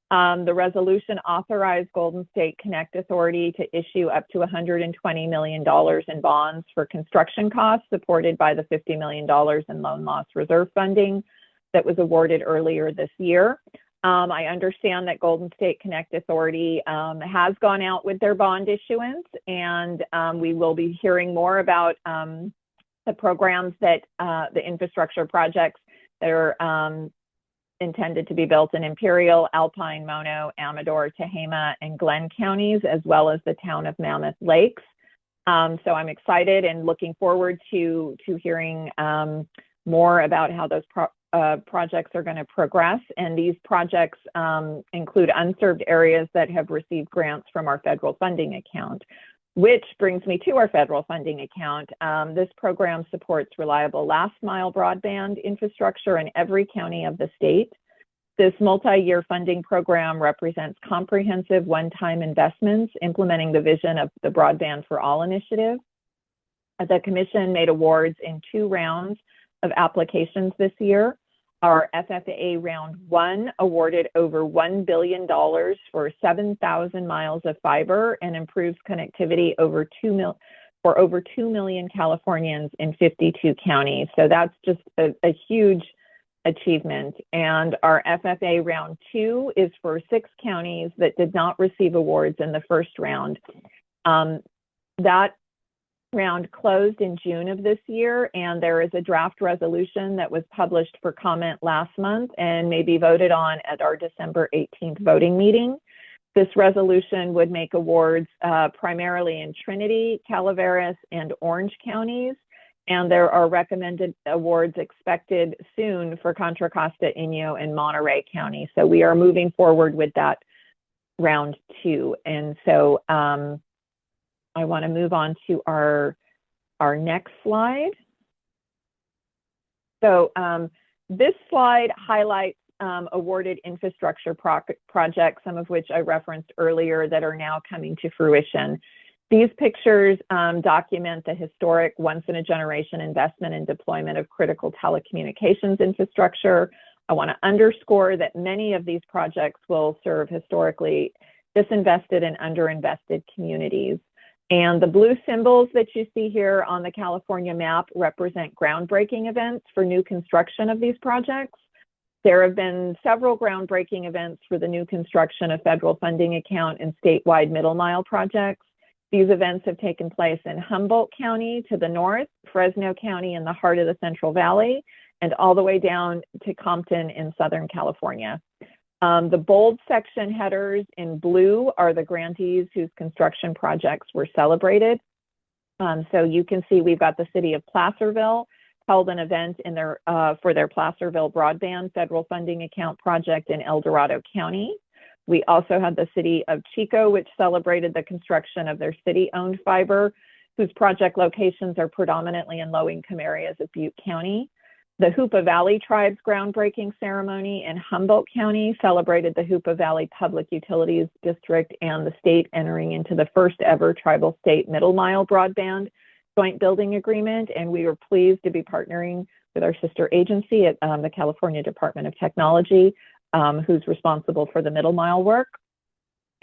The resolution authorized Golden State Connect Authority to issue up to $120 million in bonds for construction costs, supported by the $50 million in loan loss reserve funding that was awarded earlier this year. I understand that Golden State Connect Authority has gone out with their bond issuance, and we will be hearing more about the programs that the infrastructure projects that are intended to be built in Imperial, Alpine, Mono, Amador, Tehama, and Glenn counties, as well as the town of Mammoth Lakes. So I'm excited and looking forward to hearing more about how those projects are going to progress. And these projects include unserved areas that have received grants from our federal funding account, which brings me to our federal funding account. This program supports reliable last mile broadband infrastructure in every county of the state. This multi-year funding program represents comprehensive one-time investments implementing the vision of the Broadband for All initiative. The Commission made awards in 2 rounds of applications this year. Our FFA round 1 awarded over $1 billion for 7,000 miles of fiber and improves connectivity for over 2 million Californians in 52 counties. So that's just a huge achievement. And our FFA round 2 is for 6 counties that did not receive awards in the first round. That round closed in June of this year, and there is a draft resolution that was published for comment last month and may be voted on at our December 18th voting meeting. This resolution would make awards primarily in Trinity, Calaveras, and Orange counties, and there are recommended awards expected soon for Contra Costa, Inyo, and Monterey County. So we are moving forward with that round 2. And so I want to move on to our next slide. So this slide highlights awarded infrastructure projects, some of which I referenced earlier, that are now coming to fruition. These pictures document the historic once-in-a-generation investment and deployment of critical telecommunications infrastructure. I want to underscore that many of these projects will serve historically disinvested and underinvested communities. And the blue symbols that you see here on the California map represent groundbreaking events for new construction of these projects. There have been several groundbreaking events for the new construction of federal funding account and statewide middle mile projects. These events have taken place in Humboldt County to the north, Fresno County in the heart of the Central Valley, and all the way down to Compton in Southern California. The bold section headers in blue are the grantees whose construction projects were celebrated. So you can see we've got the city of Placerville held an event in for their Placerville Broadband federal funding account project in El Dorado County. We also had the city of Chico, which celebrated the construction of their city-owned fiber, whose project locations are predominantly in low-income areas of Butte County. The Hoopa Valley Tribe's groundbreaking ceremony in Humboldt County celebrated the Hoopa Valley Public Utilities District and the state entering into the first ever tribal state middle mile broadband joint building agreement. And we were pleased to be partnering with our sister agency at the California Department of Technology, who's responsible for the middle mile work.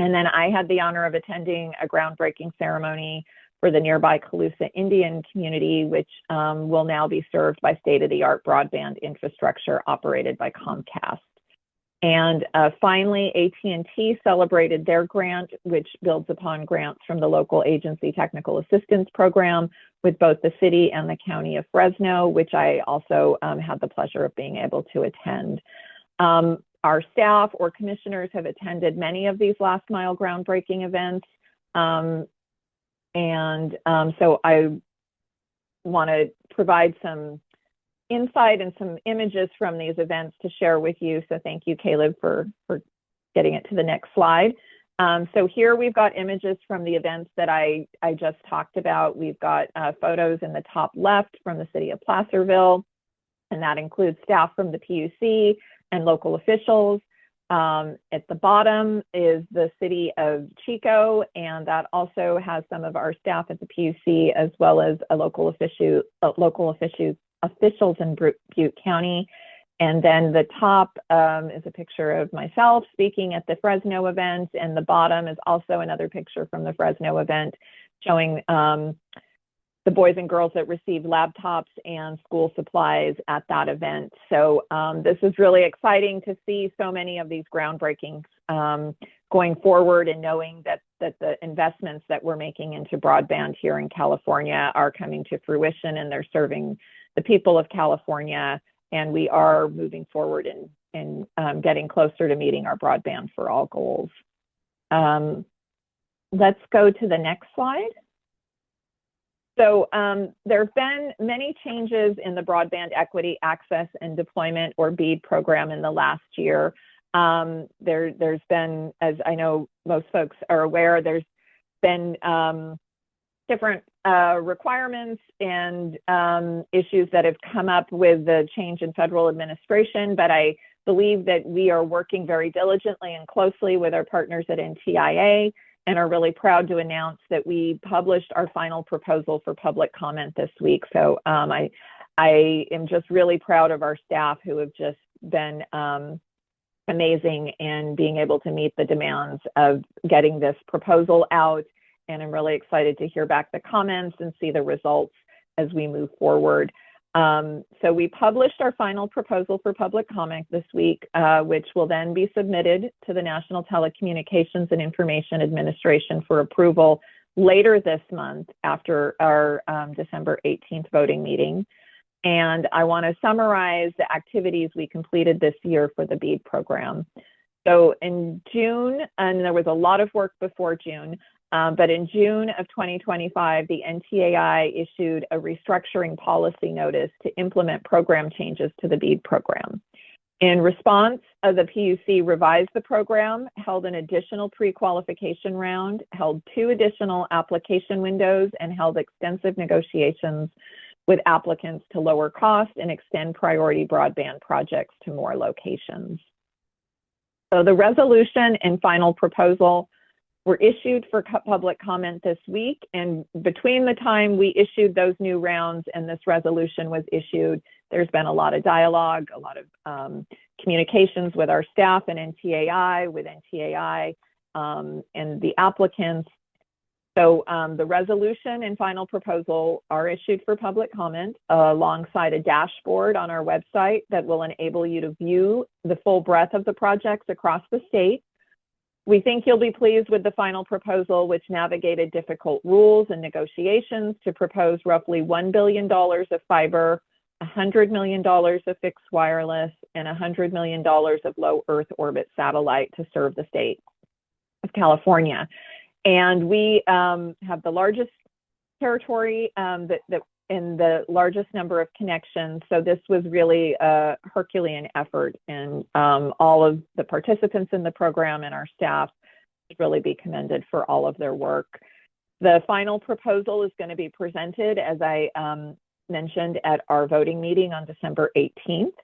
And then I had the honor of attending a groundbreaking ceremony for the nearby Colusa Indian community, which will now be served by state-of-the-art broadband infrastructure operated by Comcast. And finally, AT&T celebrated their grant, which builds upon grants from the local agency technical assistance program with both the city and the county of Fresno, which I also had the pleasure of being able to attend. Our staff or commissioners have attended many of these last mile groundbreaking events. So I want to provide some insight and some images from these events to share with you. So thank you, Caleb, for getting it to the next slide. So here we've got images from the events that I just talked about. We've got photos in the top left from the city of Placerville, and that includes staff from the PUC and local officials. At the bottom is the city of Chico, and that also has some of our staff at the PUC, as well as local officials in Butte County. And then the top is a picture of myself speaking at the Fresno event, and the bottom is also another picture from the Fresno event showing the boys and girls that received laptops and school supplies at that event. So this is really exciting to see so many of these groundbreakings going forward, and knowing that the investments that we're making into broadband here in California are coming to fruition, and they're serving the people of California, and we are moving forward in getting closer to meeting our broadband for all goals. Let's go to the next slide. So there have been many changes in the Broadband Equity Access and Deployment, or BEAD program, in the last year. There's been, as I know most folks are aware, there's been different requirements and issues that have come up with the change in federal administration, but I believe that we are working very diligently and closely with our partners at NTIA, and are really proud to announce that we published our final proposal for public comment this week. So I am just really proud of our staff, who have just been amazing in being able to meet the demands of getting this proposal out. And I'm really excited to hear back the comments and see the results as we move forward. So we published our final proposal for public comment this week, which will then be submitted to the National Telecommunications and Information Administration for approval later this month, after our December 18th voting meeting. And I want to summarize the activities we completed this year for the BEAD program. So in June, and there was a lot of work before June, but in June of 2025, the NTIA issued a restructuring policy notice to implement program changes to the BEAD program. In response, the PUC revised the program, held an additional pre-qualification round, held 2 additional application windows, and held extensive negotiations with applicants to lower cost and extend priority broadband projects to more locations. So the resolution and final proposal were issued for public comment this week, and between the time we issued those new rounds and this resolution was issued, there's been a lot of dialogue, a lot of communications with our staff and NTIA, with NTIA and the applicants. So the resolution and final proposal are issued for public comment alongside a dashboard on our website that will enable you to view the full breadth of the projects across the state. We think you'll be pleased with the final proposal, which navigated difficult rules and negotiations to propose roughly $1 billion of fiber, $100 million of fixed wireless, and $100 million of low Earth orbit satellite to serve the state of California. And we have the largest territory and the largest number of connections. So this was really a Herculean effort, and all of the participants in the program and our staff should really be commended for all of their work. The final proposal is going to be presented, as I mentioned, at our voting meeting on December 18th,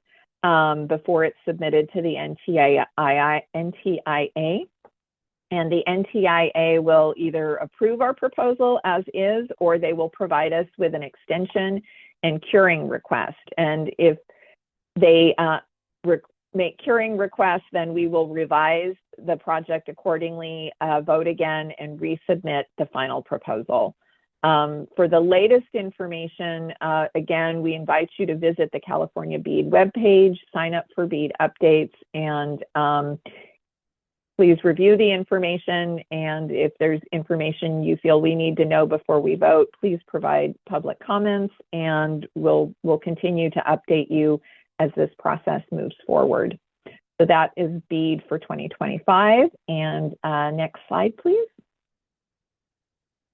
before it's submitted to the NTIA. And the NTIA will either approve our proposal as is, or they will provide us with an extension and curing request. And if they make curing requests, then we will revise the project accordingly, vote again, and resubmit the final proposal. For the latest information, again, we invite you to visit the California BEAD webpage, sign up for BEAD updates, and please review the information, and if there's information you feel we need to know before we vote, please provide public comments, and we'll continue to update you as this process moves forward. So that is BEAD for 2025. And next slide, please.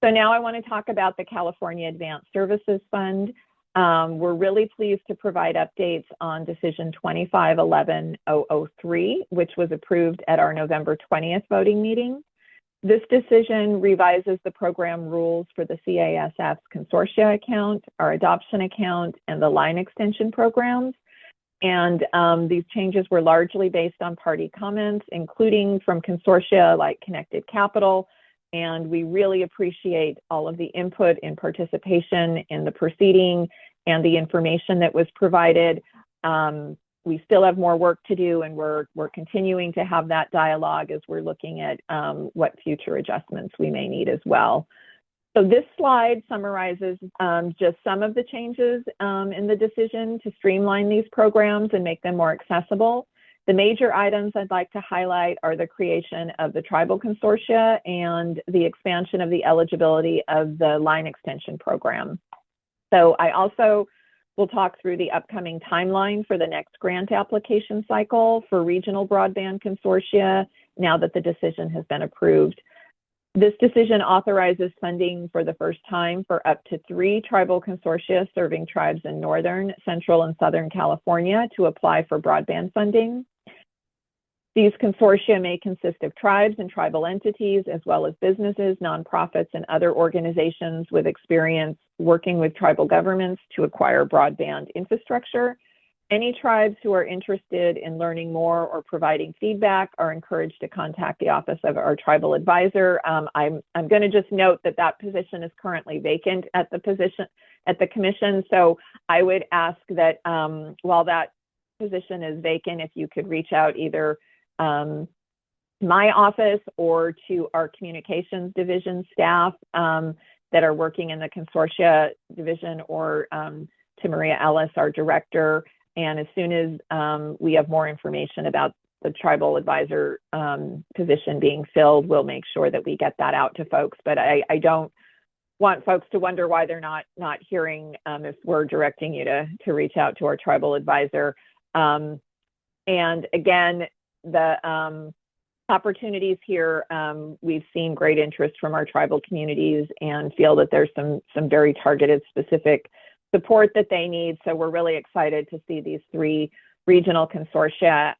So now I want to talk about the California Advanced Services Fund. We're really pleased to provide updates on Decision 2511-003, which was approved at our November 20th voting meeting. This decision revises the program rules for the CASF's Consortia account, our adoption account, and the line extension programs. And these changes were largely based on party comments, including from consortia like Connected Capital. And we really appreciate all of the input and participation in the proceeding and the information that was provided. We still have more work to do, and we're continuing to have that dialogue as we're looking at what future adjustments we may need as well. So this slide summarizes just some of the changes in the decision to streamline these programs and make them more accessible. The major items I'd like to highlight are the creation of the tribal consortia and the expansion of the eligibility of the line extension program. So I also will talk through the upcoming timeline for the next grant application cycle for regional broadband consortia now that the decision has been approved. This decision authorizes funding for the first time for up to 3 tribal consortia serving tribes in Northern, Central, and Southern California to apply for broadband funding. These consortia may consist of tribes and tribal entities, as well as businesses, nonprofits, and other organizations with experience working with tribal governments to acquire broadband infrastructure. Any tribes who are interested in learning more or providing feedback are encouraged to contact the office of our tribal advisor. I'm going to just note that that position is currently vacant at the commission. So I would ask that while that position is vacant, if you could reach out either my office or to our communications division staff that are working in the consortia division, or to Maria Ellis, our director. And as soon as we have more information about the tribal advisor position being filled, we'll make sure that we get that out to folks. But I don't want folks to wonder why they're not hearing if we're directing you to reach out to our tribal advisor. And again, the opportunities here, we've seen great interest from our tribal communities and feel that there's some very targeted, specific support that they need. So we're really excited to see these 3 regional consortia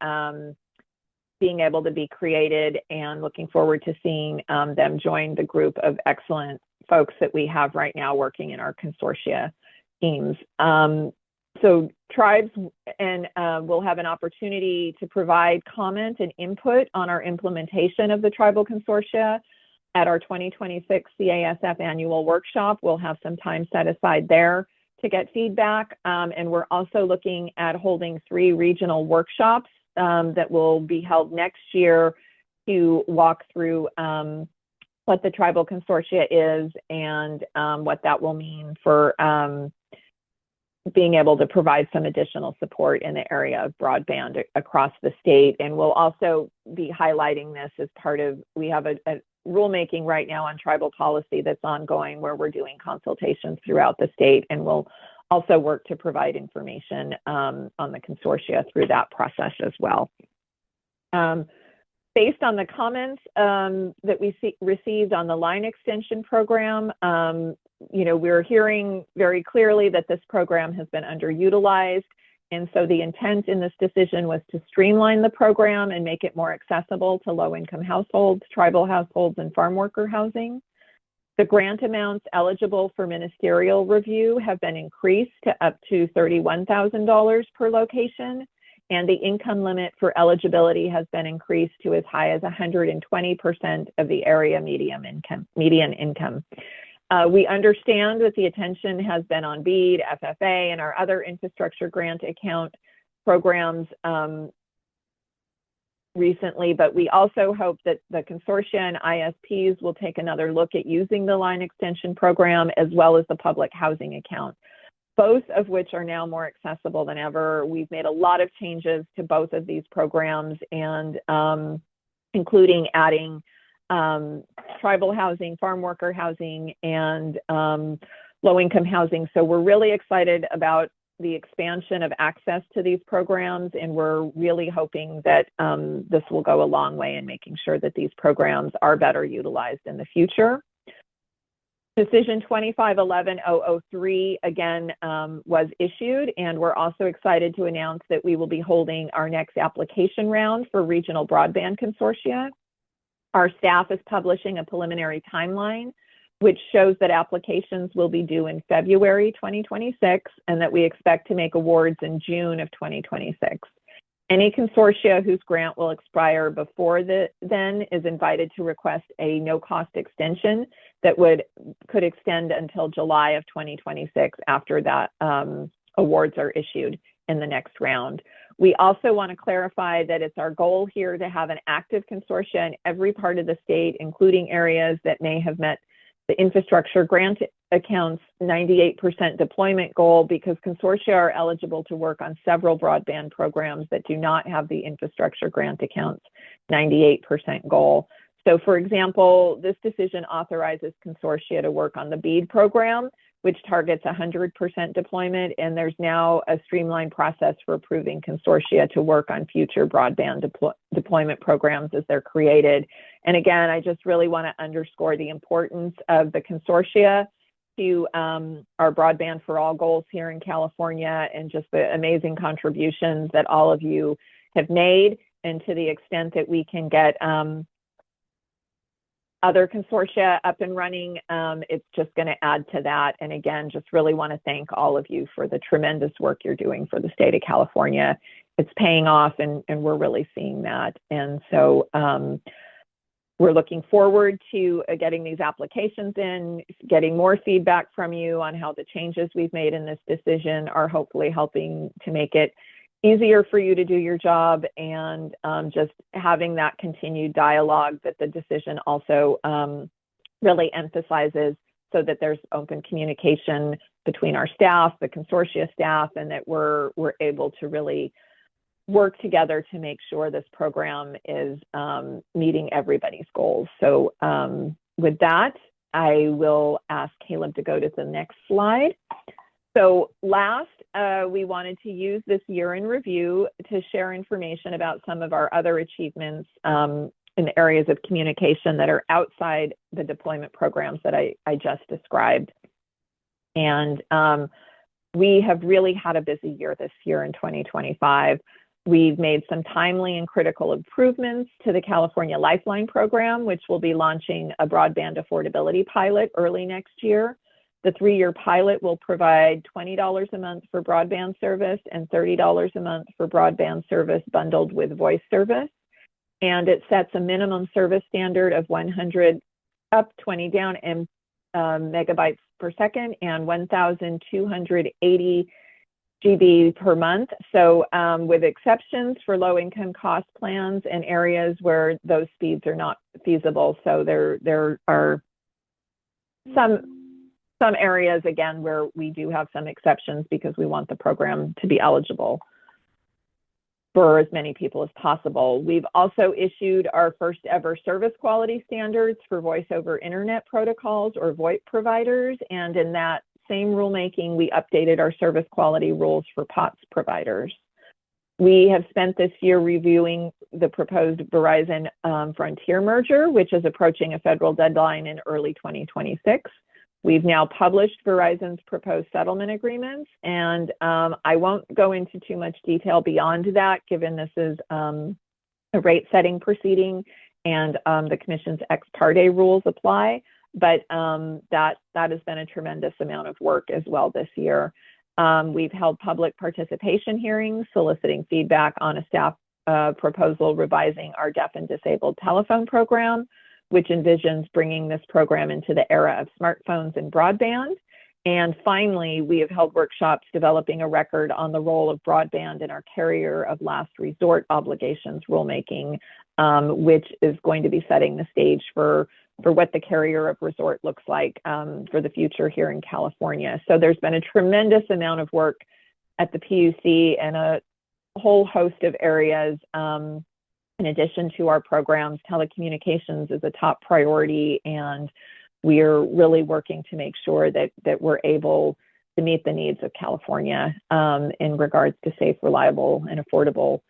being able to be created, and looking forward to seeing them join the group of excellent folks that we have right now working in our consortia teams. So tribes will have an opportunity to provide comment and input on our implementation of the tribal consortia at our 2026 CASF annual workshop. We'll have some time set aside there to get feedback. And we're also looking at holding 3 regional workshops that will be held next year to walk through what the tribal consortia is and what that will mean for being able to provide some additional support in the area of broadband across the state. And we'll also be highlighting this as part of, we have a rulemaking right now on tribal policy that's ongoing, where we're doing consultations throughout the state, and we'll also work to provide information on the consortia through that process as well. Based on the comments that we received on the line extension program, we're hearing very clearly that this program has been underutilized. And so the intent in this decision was to streamline the program and make it more accessible to low-income households, tribal households, and farm worker housing. The grant amounts eligible for ministerial review have been increased to up to $31,000 per location, and the income limit for eligibility has been increased to as high as 120% of the area median income. We understand that the attention has been on BEAD, FFA, and our other infrastructure grant account programs recently, but we also hope that the consortia and ISPs will take another look at using the line extension program as well as the public housing account, both of which are now more accessible than ever. We've made a lot of changes to both of these programs, and including adding tribal housing, farm worker housing, and low-income housing. So we're really excited about the expansion of access to these programs, and we're really hoping that this will go a long way in making sure that these programs are better utilized in the future. Decision 2511-003 again was issued, and we're also excited to announce that we will be holding our next application round for regional broadband consortia. Our staff is publishing a preliminary timeline which shows that applications will be due in February 2026 and that we expect to make awards in June of 2026. Any consortia whose grant will expire before then is invited to request a no-cost extension that could extend until July of 2026 after that awards are issued in the next round. We also want to clarify that it's our goal here to have an active consortia in every part of the state, including areas that may have met the infrastructure grant accounts 98% deployment goal, because consortia are eligible to work on several broadband programs that do not have the infrastructure grant accounts 98% goal. So for example, this decision authorizes consortia to work on the BEAD program, which targets 100% deployment, and there's now a streamlined process for approving consortia to work on future broadband deployment programs as they're created. And again, I just really want to underscore the importance of the consortia to our Broadband for All goals here in California, and just the amazing contributions that all of you have made. And to the extent that we can get other consortia up and running, it's just going to add to that. And again, just really want to thank all of you for the tremendous work you're doing for the state of California. It's paying off, and we're really seeing that. And so we're looking forward to getting these applications in, getting more feedback from you on how the changes we've made in this decision are hopefully helping to make it easier for you to do your job, and just having that continued dialogue that the decision also really emphasizes, so that there's open communication between our staff, the consortia staff, and that we're able to really work together to make sure this program is meeting everybody's goals. So with that, I will ask Caleb to go to the next slide. So last, we wanted to use this year in review to share information about some of our other achievements in the areas of communication that are outside the deployment programs that I just described. And we have really had a busy year this year in 2025. We've made some timely and critical improvements to the California Lifeline program, which will be launching a broadband affordability pilot early next year. The 3-year pilot will provide $20 a month for broadband service and $30 a month for broadband service bundled with voice service. And it sets a minimum service standard of 100 up, 20 down, and megabytes per second, and 1,280 GB per month. So with exceptions for low-income cost plans and areas where those speeds are not feasible. So there are some areas, again, where we do have some exceptions because we want the program to be eligible for as many people as possible. We've also issued our first ever service quality standards for voice over internet protocols, or VoIP providers. And in that same rulemaking, we updated our service quality rules for POTS providers. We have spent this year reviewing the proposed Verizon Frontier merger, which is approaching a federal deadline in early 2026. We've now published Verizon's proposed settlement agreements, and I won't go into too much detail beyond that, given this is a rate setting proceeding and the Commission's ex parte rules apply, but that has been a tremendous amount of work as well this year. We've held public participation hearings, soliciting feedback on a staff proposal revising our deaf and disabled telephone program, which envisions bringing this program into the era of smartphones and broadband. And finally, we have held workshops developing a record on the role of broadband in our carrier of last resort obligations rulemaking, which is going to be setting the stage for what the carrier of resort looks like for the future here in California. So there's been a tremendous amount of work at the PUC and a whole host of areas. In addition to our programs, telecommunications is a top priority, and we're really working to make sure that we're able to meet the needs of California in regards to safe, reliable, and affordable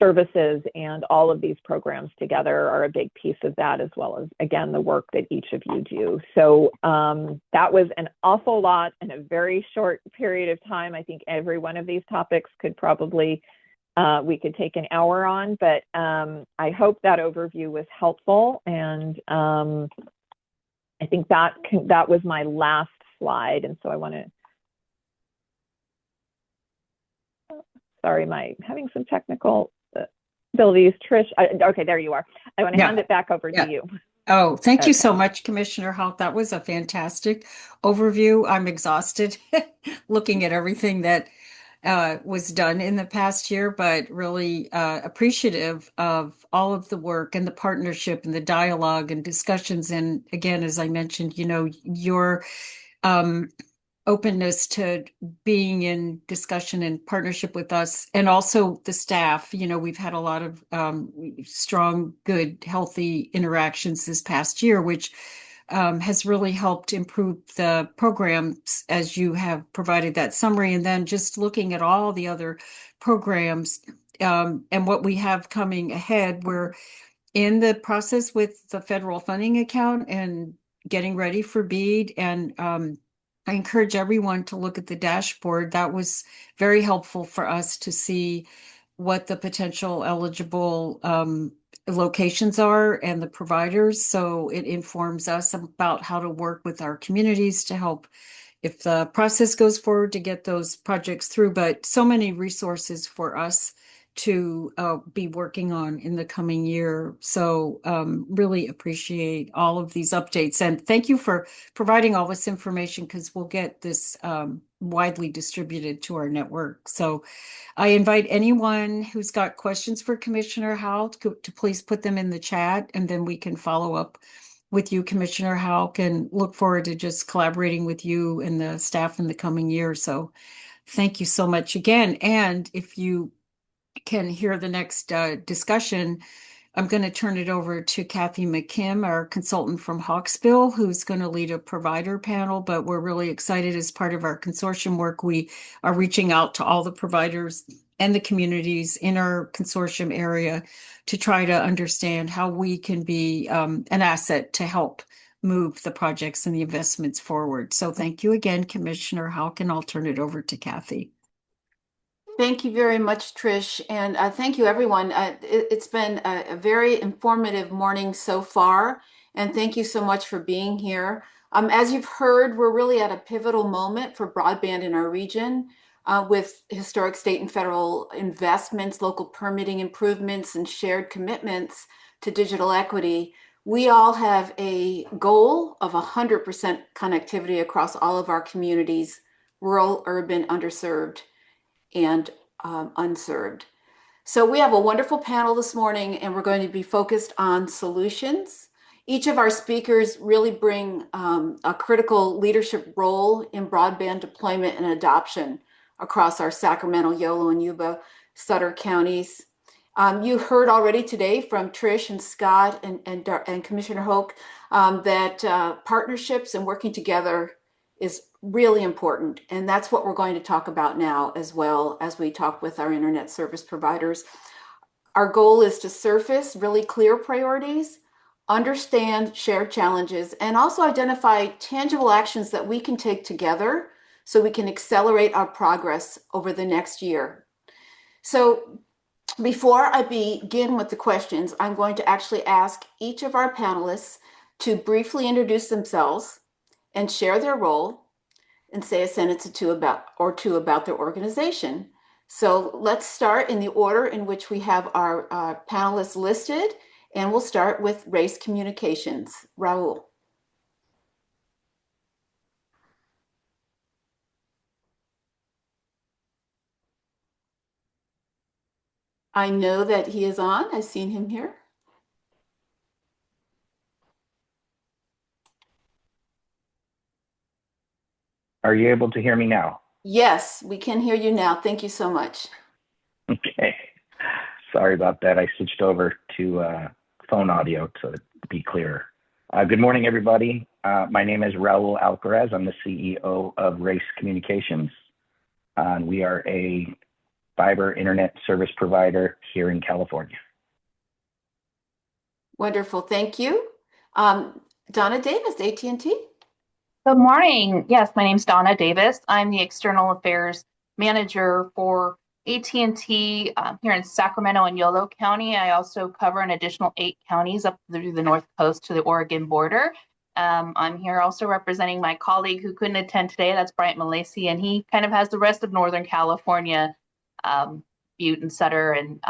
services. And all of these programs together are a big piece of that, as well as, again, the work that each of you do. So that was an awful lot in a very short period of time. I think every one of these topics could probably we could take an hour on, but I hope that overview was helpful. And I think that was my last slide. And so I want to, sorry, having some technical abilities. Trish, okay, there you are. I want to hand it back over to you.
Oh, thank you so
Okay.
much, Commissioner Houck. That was a fantastic overview. I'm exhausted looking at everything that was done in the past year, but really appreciative of all of the work and the partnership and the dialogue and discussions. And again, as I mentioned, your openness to being in discussion and partnership with us, and also the staff. We've had a lot of strong, good, healthy interactions this past year, which has really helped improve the programs as you have provided that summary. And then just looking at all the other programs and what we have coming ahead, we're in the process with the federal funding account and getting ready for BEAD. And I encourage everyone to look at the dashboard. That was very helpful for us to see what the potential eligible locations are and the providers. So it informs us about how to work with our communities to help if the process goes forward to get those projects through. But so many resources for us to be working on in the coming year. So really appreciate all of these updates. And thank you for providing all this information, because we'll get this widely distributed to our network. So I invite anyone who's got questions for Commissioner Houck to please put them in the chat, and then we can follow up with you, Commissioner Houck, and look forward to just collaborating with you and the staff in the coming year. So thank you so much again. And if you can hear the next discussion, I'm going to turn it over to Kathy McKim, our consultant from Hawksbill, who's going to lead a provider panel. But we're really excited as part of our consortium work. We are reaching out to all the providers and the communities in our consortium area to try to understand how we can be an asset to help move the projects and the investments forward. So thank you again, Commissioner Houck, and I'll turn it over to Kathy.
Thank you very much, Trish, and thank you, everyone. It's been a very informative morning so far, and thank you so much for being here. As you've heard, we're really at a pivotal moment for broadband in our region with historic state and federal investments, local permitting improvements, and shared commitments to digital equity. We all have a goal of 100% connectivity across all of our communities, rural, urban, underserved, and unserved. So we have a wonderful panel this morning, and we're going to be focused on solutions. Each of our speakers really bring a critical leadership role in broadband deployment and adoption across our Sacramento, Yolo, and Yuba Sutter counties. You heard already today from Trish and Scott and Commissioner Houck that partnerships and working together is really important. And that's what we're going to talk about now, as well as we talk with our internet service providers. Our goal is to surface really clear priorities, understand shared challenges, and also identify tangible actions that we can take together so we can accelerate our progress over the next year. So before I begin with the questions, I'm going to actually ask each of our panelists to briefly introduce themselves and share their role and say a sentence or two about their organization. So let's start in the order in which we have our panelists listed, and we'll start with Race Communications. Raul. I know that he is on. I've seen him here.
Are you able to hear me now?
Yes, we can hear you now. Thank you so much.
Okay. Sorry about that. I switched over to phone audio to be clearer. Good morning, everybody. My name is Raul Alcaraz. I'm the CEO of Race Communications. We are a fiber internet service provider here in California.
Wonderful. Thank you. Donna Davis, AT&T.
Good morning. Yes, my name is Donna Davis. I'm the External Affairs Manager for AT&T here in Sacramento and Yolo County. I also cover an additional 8 counties up through the North Coast to the Oregon border. I'm here also representing my colleague who couldn't attend today. That's Bryant Malacy, and he kind of has the rest of Northern California, Butte and Sutter and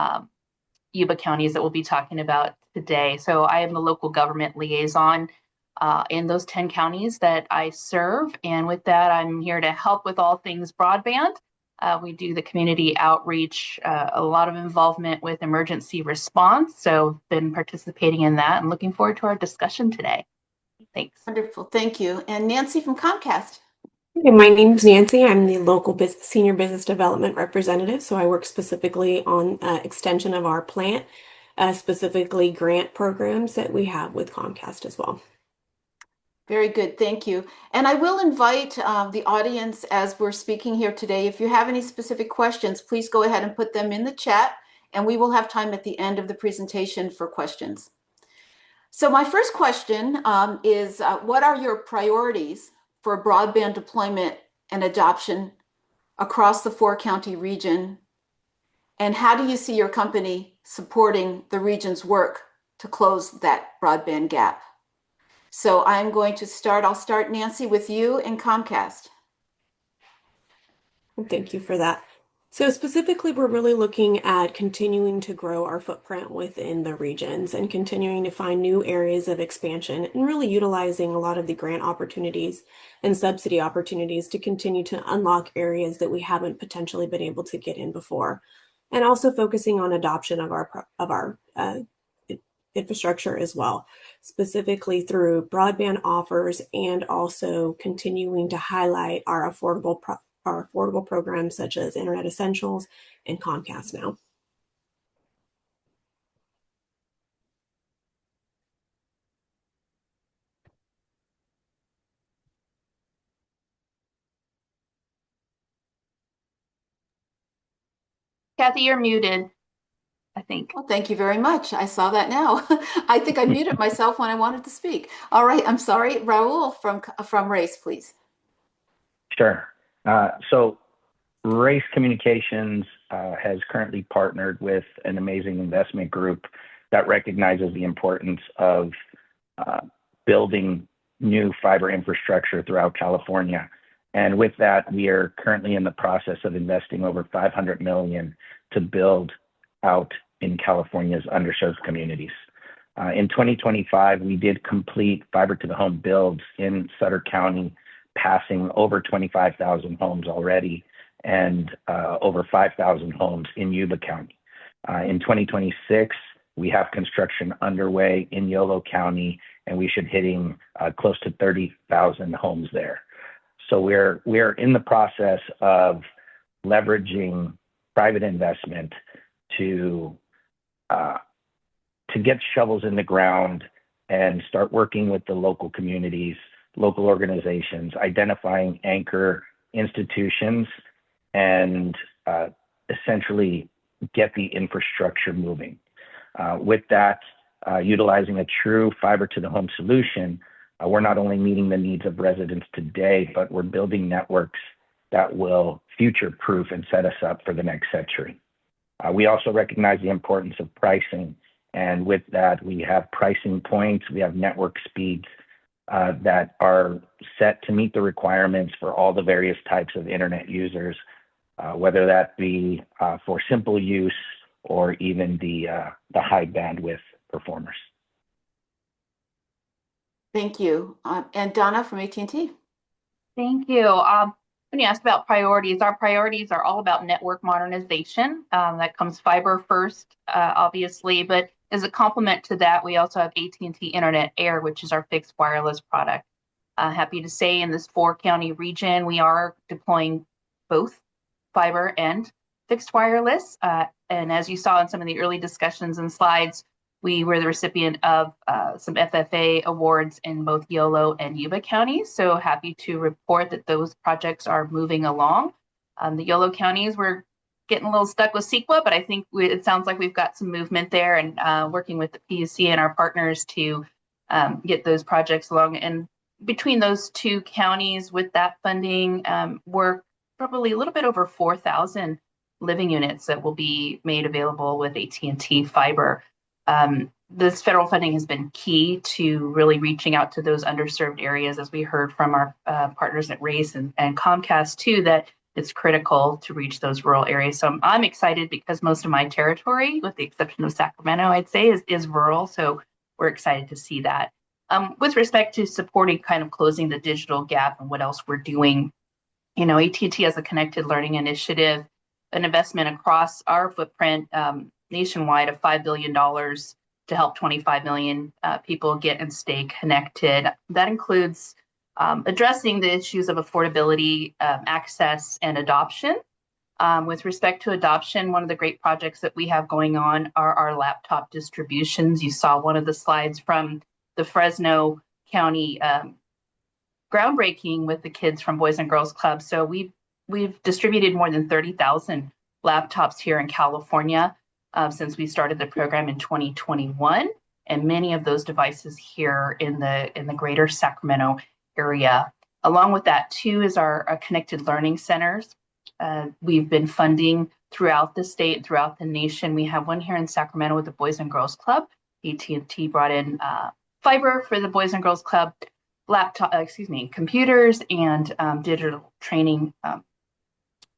Yuba counties that we'll be talking about today. So I am the local government liaison in those 10 counties that I serve. And with that, I'm here to help with all things broadband. We do the community outreach, a lot of involvement with emergency response. So been participating in that and looking forward to our discussion today. Thanks.
Wonderful. Thank you. And Nancy from Comcast.
Hey, my name's Nancy. I'm the local senior business development representative. So I work specifically on extension of our plant, specifically grant programs that we have with Comcast as well.
Very good. Thank you. And I will invite the audience as we're speaking here today. If you have any specific questions, please go ahead and put them in the chat, and we will have time at the end of the presentation for questions. So my first question is, what are your priorities for broadband deployment and adoption across the 4-county region? And how do you see your company supporting the region's work to close that broadband gap? So I'm going to start, I'll start, Nancy, with you and Comcast.
Thank you for that. So specifically, we're really looking at continuing to grow our footprint within the regions and continuing to find new areas of expansion and really utilizing a lot of the grant opportunities and subsidy opportunities to continue to unlock areas that we haven't potentially been able to get in before. And also focusing on adoption of our infrastructure as well, specifically through broadband offers and also continuing to highlight our affordable programs such as Internet Essentials and Comcast Now.
Kathy, you're muted, I think.
Well, thank you very much. I saw that now. I think I muted myself when I wanted to speak. All right, I'm sorry. Raul from Race, please.
Sure. So Race Communications has currently partnered with an amazing investment group that recognizes the importance of building new fiber infrastructure throughout California. And with that, we are currently in the process of investing over $500 million to build out in California's underserved communities. In 2025, we did complete fiber to the home builds in Sutter County, passing over 25,000 homes already and over 5,000 homes in Yuba County. In 2026, we have construction underway in Yolo County, and we should hitting close to 30,000 homes there. So we're in the process of leveraging private investment to get shovels in the ground and start working with the local communities, local organizations, identifying anchor institutions, and essentially get the infrastructure moving. With that, utilizing a true fiber to the home solution, we're not only meeting the needs of residents today, but we're building networks that will future-proof and set us up for the next century. We also recognize the importance of pricing, and with that, we have pricing points, we have network speeds that are set to meet the requirements for all the various types of internet users, whether that be for simple use or even the high bandwidth performers.
Thank you. And Donna from AT&T.
Thank you. When you asked about priorities, our priorities are all about network modernization. That comes fiber first, obviously, but as a complement to that, we also have AT&T Internet Air, which is our fixed wireless product. Happy to say in this 4-county region, we are deploying both fiber and fixed wireless. And as you saw in some of the early discussions and slides, we were the recipient of some FFA awards in both Yolo and Yuba counties. So happy to report that those projects are moving along. The Yolo counties, we're getting a little stuck with CEQA, but I think it sounds like we've got some movement there and working with the PUC and our partners to get those projects along. And between those 2 counties with that funding, we're probably a little bit over 4,000 living units that will be made available with AT&T fiber. this federal funding has been key to really reaching out to those underserved areas, as we heard from our partners at RACE and Comcast too, that it's critical to reach those rural areas. So I'm excited because most of my territory, with the exception of Sacramento, I'd say is rural. So we're excited to see that. With respect to supporting kind of closing the digital gap and what else we're doing, you know, AT&T has a Connected Learning Initiative, an investment across our footprint nationwide of $5 billion to help 25 million people get and stay connected. That includes addressing the issues of affordability, access, and adoption. With respect to adoption, one of the great projects that we have going on are our laptop distributions. You saw one of the slides from the Fresno County groundbreaking with the kids from Boys and Girls Club. So we've distributed more than 30,000 laptops here in California since we started the program in 2021, and many of those devices here in the greater Sacramento area. Along with that too is our connected learning centers. We've been funding throughout the state, throughout the nation. We have one here in Sacramento with the Boys and Girls Club. AT&T brought in fiber for the Boys and Girls Club, computers and digital training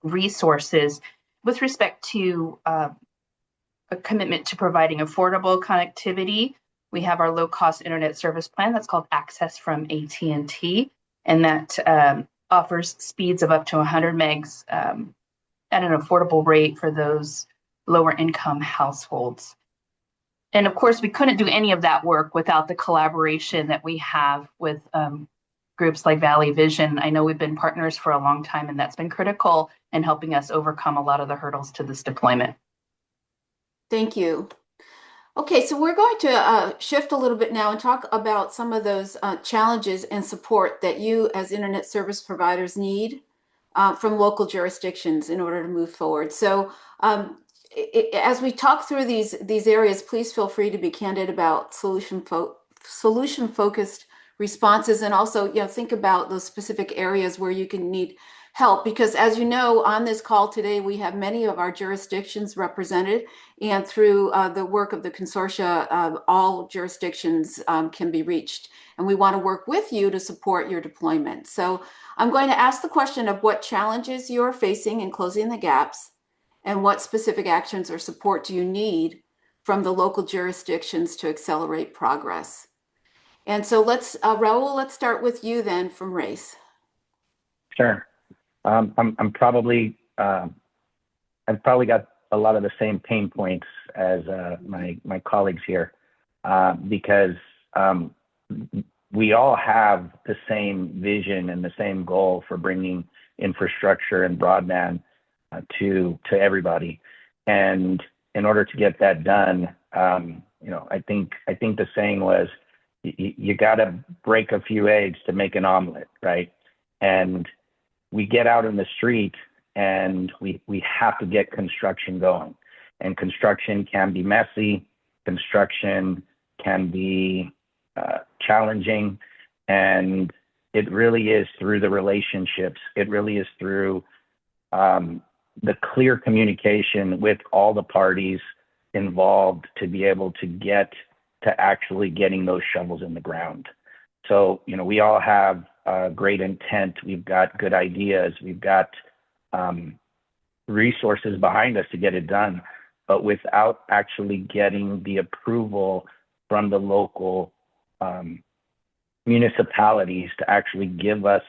resources. With respect to a commitment to providing affordable connectivity, we have our low-cost internet service plan that's called Access from AT&T, and that offers speeds of up to 100 megs at an affordable rate for those lower-income households. And of course, we couldn't do any of that work without the collaboration that we have with groups like Valley Vision. I know we've been partners for a long time, and that's been critical in helping us overcome a lot of the hurdles to this deployment.
Thank you. Okay, so we're going to shift a little bit now and talk about some of those challenges and support that you as internet service providers need from local jurisdictions in order to move forward. So as we talk through these areas, please feel free to be candid about solution-focused responses, and also, think about those specific areas where you can need help, because as you know, on this call today, we have many of our jurisdictions represented, and through the work of the consortia, all jurisdictions can be reached, and we want to work with you to support your deployment. So I'm going to ask the question of what challenges you're facing in closing the gaps, and what specific actions or support do you need from the local jurisdictions to accelerate progress? And so Raul, let's start with you then from RACE.
Sure. I've probably got a lot of the same pain points as my colleagues here, because we all have the same vision and the same goal for bringing infrastructure and broadband to everybody. And in order to get that done, I think the saying was, you got to break a few eggs to make an omelet, right? And we get out in the street and we have to get construction going. And construction can be messy. Construction can be challenging. And it really is through the relationships. It really is through the clear communication with all the parties involved to be able to get to actually getting those shovels in the ground. So, we all have great intent. We've got good ideas. We've got resources behind us to get it done. But without actually getting the approval from the local municipalities to actually give us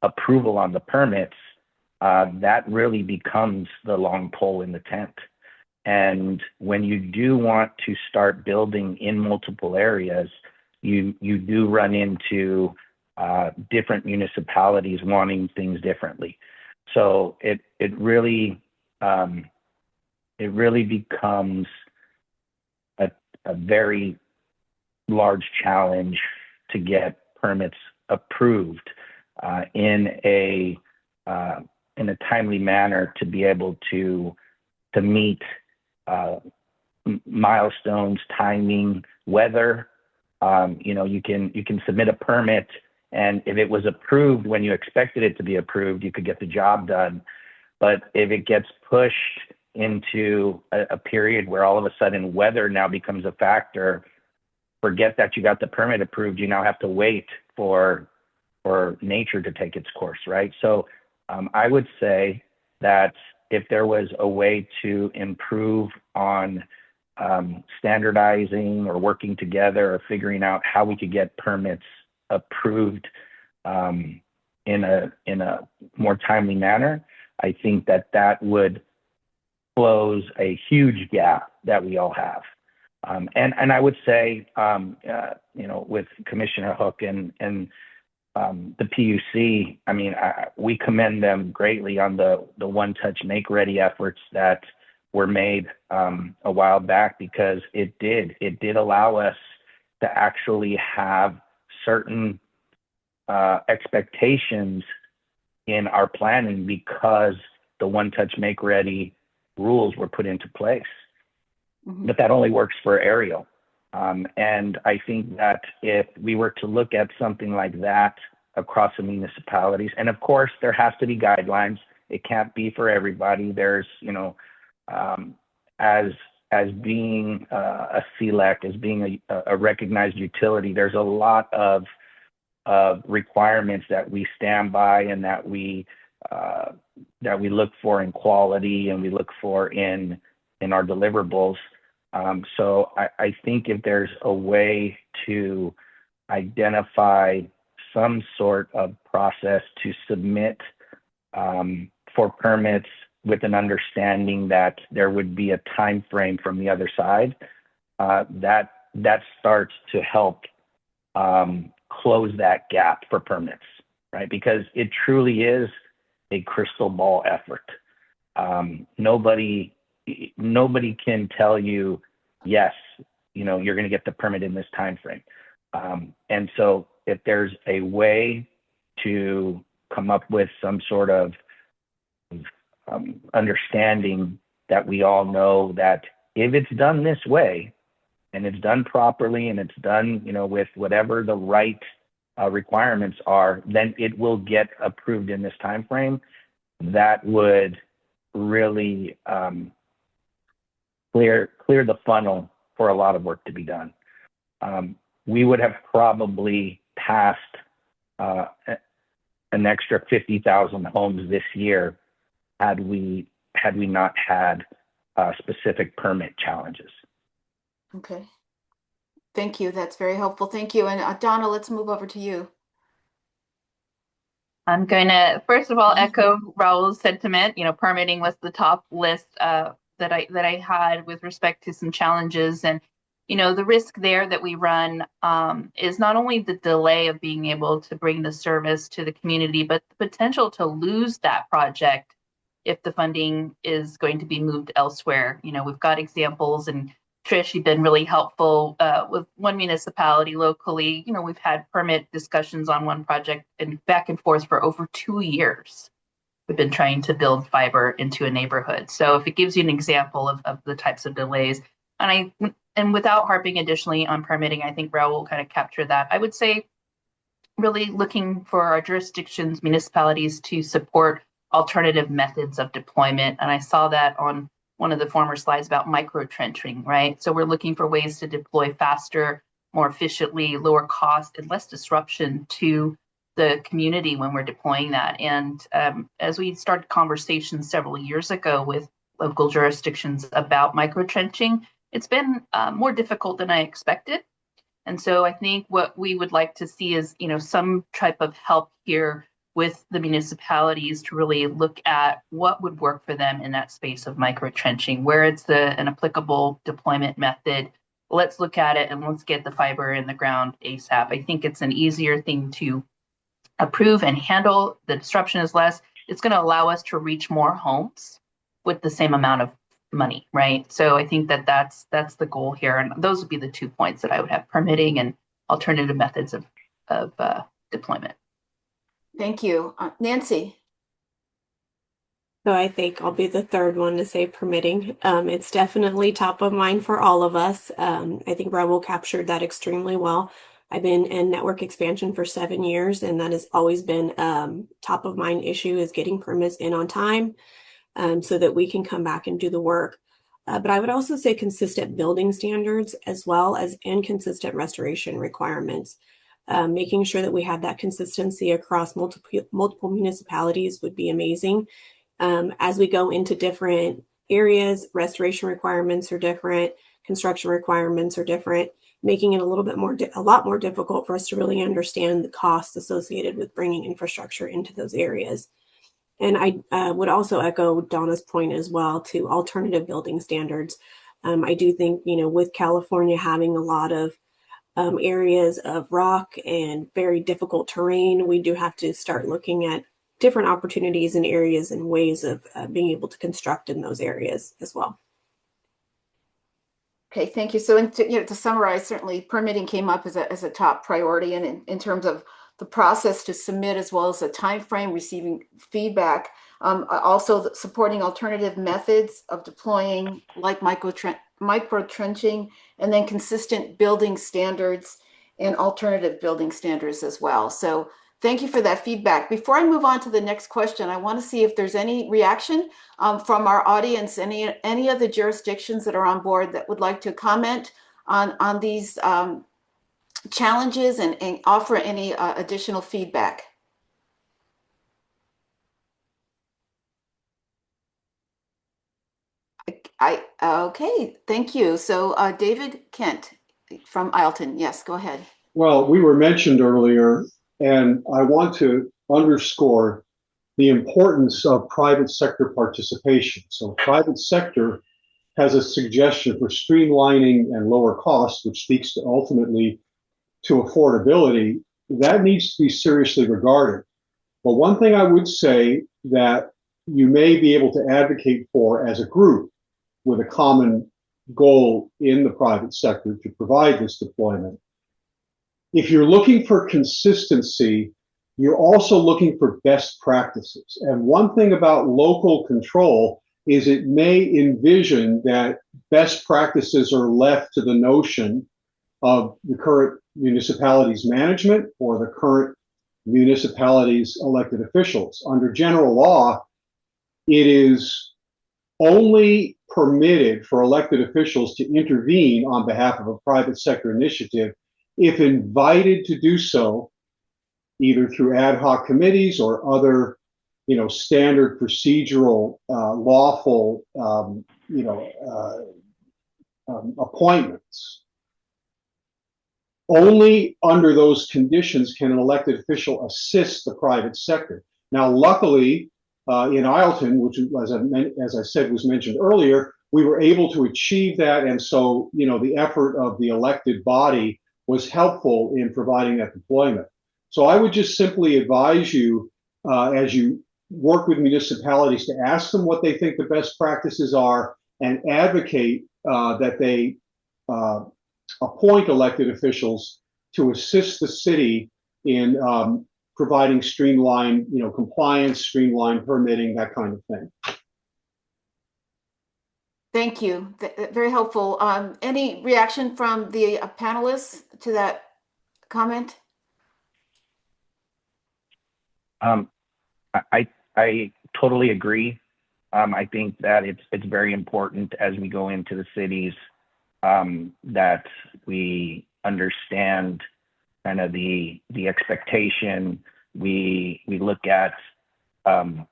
approval on the permits, that really becomes the long pole in the tent. And when you do want to start building in multiple areas, you do run into different municipalities wanting things differently. So it really becomes a very large challenge to get permits approved in a timely manner to be able to meet milestones, timing, weather. You can submit a permit, and if it was approved when you expected it to be approved, you could get the job done. But if it gets pushed into a period where all of a sudden weather now becomes a factor, forget that you got the permit approved. You now have to wait for nature to take its course, right? So I would say that if there was a way to improve on standardizing or working together or figuring out how we could get permits approved in a more timely manner, I think that would close a huge gap that we all have. And I would say, with Commissioner Houck and the PUC, I mean, we commend them greatly on the One Touch Make Ready efforts that were made a while back, because it did allow us to actually have certain expectations in our planning, because the One Touch Make Ready rules were put into place. Mm-hmm. But that only works for aerial. And I think that if we were to look at something like that across the municipalities, and of course there has to be guidelines, it can't be for everybody. There's, as being a CLEC, as being a recognized utility, there's a lot of requirements that we stand by and that we look for in quality and we look for in our deliverables. So I think if there's a way to identify some sort of process to submit for permits with an understanding that there would be a time frame from the other side, that starts to help close that gap for permits, right? Because it truly is a crystal ball effort. Nobody can tell you, yes, you're going to get the permit in this time frame. And so if there's a way to come up with some sort of understanding that we all know that if it's done this way and it's done properly and it's done, with whatever the right requirements are, then it will get approved in this time frame. That would really clear the funnel for a lot of work to be done. We would have probably passed an extra 50,000 homes this year had we not had specific permit challenges.
Okay. Thank you. That's very helpful. Thank you. And Donna, let's move over to you.
I'm going to, first of all, echo Raul's sentiment. Permitting was the top list that I had with respect to some challenges. And, the risk there that we run is not only the delay of being able to bring the service to the community, but the potential to lose that project if the funding is going to be moved elsewhere. We've got examples, and Trish, you've been really helpful with one municipality locally. We've had permit discussions on one project and back and forth for over 2 years. We've been trying to build fiber into a neighborhood. So if it gives you an example of the types of delays, and without harping additionally on permitting, I think Raul will kind of capture that. I would say really looking for our jurisdictions, municipalities to support alternative methods of deployment. And I saw that on one of the former slides about micro trenching, right? So we're looking for ways to deploy faster, more efficiently, lower cost, and less disruption to the community when we're deploying that. And as we started conversations several years ago with local jurisdictions about micro trenching, it's been more difficult than I expected. And so I think what we would like to see is, some type of help here with the municipalities to really look at what would work for them in that space of micro trenching, where it's an applicable deployment method. Let's look at it and let's get the fiber in the ground ASAP. I think it's an easier thing to approve and handle. The disruption is less. It's going to allow us to reach more homes with the same amount of money, right? So I think that's the goal here. And those would be the 2 points that I would have: permitting and alternative methods of deployment.
Thank you. Nancy.
So I think I'll be the third one to say permitting. It's definitely top of mind for all of us. I think Raul captured that extremely well. I've been in network expansion for 7 years, and that has always been top of mind issue is getting permits in on time so that we can come back and do the work. But I would also say consistent building standards as well as inconsistent restoration requirements. Making sure that we have that consistency across multiple municipalities would be amazing. As we go into different areas, restoration requirements are different, construction requirements are different, making it a lot more difficult for us to really understand the costs associated with bringing infrastructure into those areas. And I would also echo Donna's point as well to alternative building standards. I do think, with California having a lot of areas of rock and very difficult terrain, we do have to start looking at different opportunities and areas and ways of being able to construct in those areas as well.
Okay, thank you. So to summarize, certainly permitting came up as a top priority, and in terms of the process to submit as well as the time frame, receiving feedback, also supporting alternative methods of deploying like micro trenching, and then consistent building standards and alternative building standards as well. So thank you for that feedback. Before I move on to the next question, I want to see if there's any reaction from our audience, any of the jurisdictions that are on board that would like to comment on these challenges and offer any additional feedback. Okay, thank you. So David Kent from Ileton, yes, go ahead.
Well, we were mentioned earlier, and I want to underscore the importance of private sector participation. So private sector has a suggestion for streamlining and lower costs, which speaks to ultimately to affordability. That needs to be seriously regarded. But one thing I would say that you may be able to advocate for as a group with a common goal in the private sector to provide this deployment. If you're looking for consistency, you're also looking for best practices. And one thing about local control is it may envision that best practices are left to the notion of the current municipality's management or the current municipality's elected officials. Under general law, it is only permitted for elected officials to intervene on behalf of a private sector initiative if invited to do so, either through ad hoc committees or other, standard procedural, lawful, appointments. Only under those conditions can an elected official assist the private sector. Now, luckily, in Ileton, which, as I said, was mentioned earlier, we were able to achieve that, and so the effort of the elected body was helpful in providing that deployment. So I would just simply advise you, as you work with municipalities, to ask them what they think the best practices are and advocate that they appoint elected officials to assist the city in providing streamlined, compliance, streamlined permitting, that kind of thing.
Thank you. Very helpful. Any reaction from the panelists to that comment?
I totally agree. I think that it's very important as we go into the cities that we understand kind of the expectation. We look at, I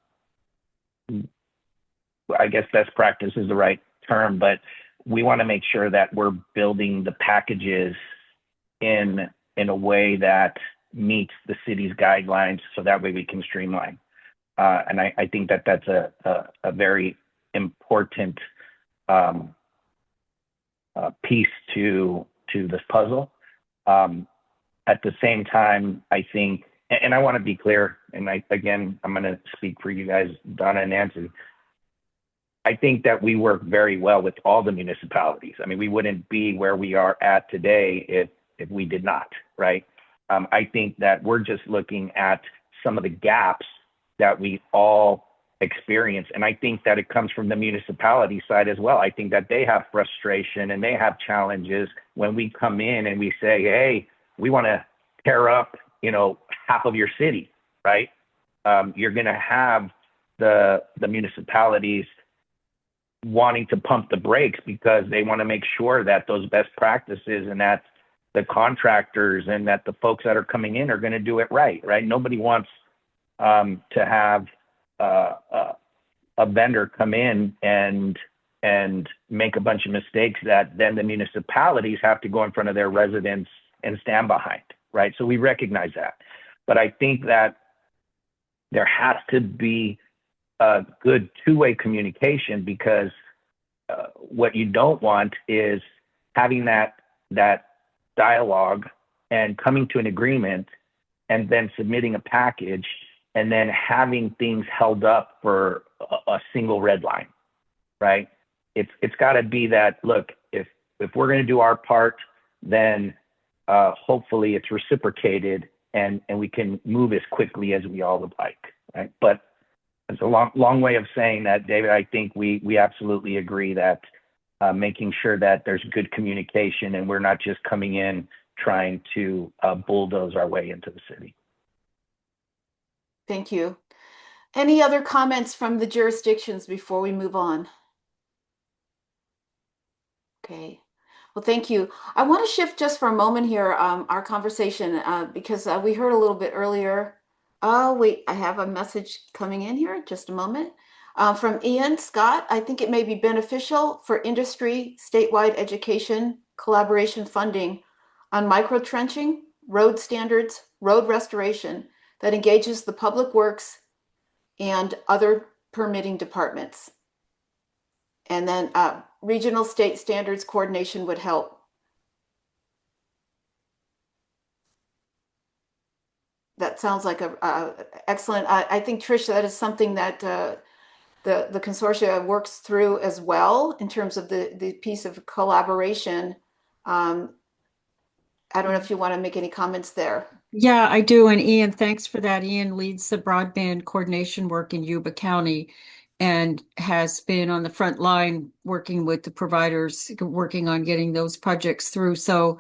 guess best practice is the right term, but we want to make sure that we're building the packages in a way that meets the city's guidelines, so that way we can streamline. And I think that that's a very important piece to this puzzle. At the same time, I think, and I want to be clear, and I'm going to speak for you guys, Donna and Nancy. I think that we work very well with all the municipalities. I mean, we wouldn't be where we are at today if we did not, right? I think that we're just looking at some of the gaps that we all experience. And I think that it comes from the municipality side as well. I think that they have frustration and they have challenges when we come in and we say, hey, we want to tear up, half of your city, right? You're going to have the municipalities wanting to pump the brakes because they want to make sure that those best practices and that the contractors and that the folks that are coming in are going to do it right. Nobody wants to have a vendor come in and make a bunch of mistakes that then the municipalities have to go in front of their residents and stand behind, right? So we recognize that. But I think that there has to be a good two-way communication, because what you don't want is having that dialogue and coming to an agreement and then submitting a package and then having things held up for a single red line, right? It's got to be that, look, if we're going to do our part, then hopefully it's reciprocated and we can move as quickly as we all would like, right? But it's a long way of saying that, David. I think we absolutely agree that making sure that there's good communication and we're not just coming in trying to bulldoze our way into the city.
Thank you. Any other comments from the jurisdictions before we move on? Okay. Well, thank you. I want to shift just for a moment here, our conversation, because we heard a little bit earlier. Oh, wait, I have a message coming in here. Just a moment. From Ian Scott, I think it may be beneficial for industry, statewide education, collaboration funding on micro-trenching, road standards, road restoration that engages the public works and other permitting departments. And then regional state standards coordination would help. That sounds like a excellent. I think, Trish, that is something that the consortia works through as well in terms of the piece of collaboration. I don't know if you want to make any comments there.
Yeah, I do. And Ian, thanks for that. Ian leads the broadband coordination work in Yuba County and has been on the front line working with the providers, working on getting those projects through. So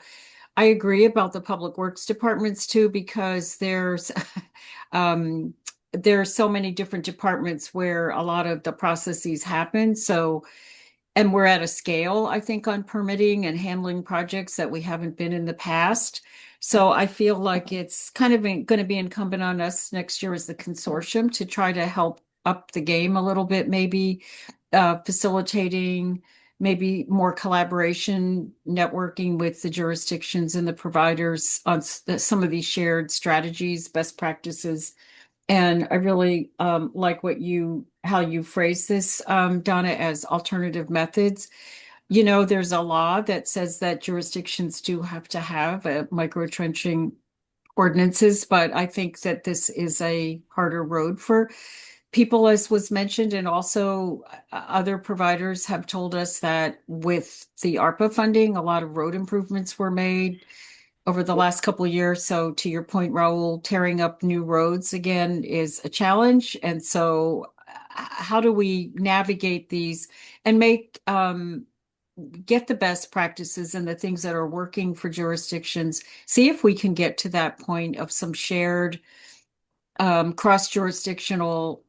I agree about the public works departments too, because there's so many different departments where a lot of the processes happen. So, and we're at a scale, I think, on permitting and handling projects that we haven't been in the past. So I feel like it's kind of going to be incumbent on us next year as the consortium to try to help up the game a little bit, maybe facilitating maybe more collaboration, networking with the jurisdictions and the providers on some of these shared strategies, best practices. And I really like how you phrase this, Donna, as alternative methods. You know, there's a law that says that jurisdictions do have to have a micro-trenching ordinances, but I think that this is a harder road for people, as was mentioned, and also other providers have told us that with the ARPA funding, a lot of road improvements were made over the last couple of years. So to your point, Raul, tearing up new roads again is a challenge. And so how do we navigate these and get the best practices and the things that are working for jurisdictions, see if we can get to that point of some shared cross-jurisdictional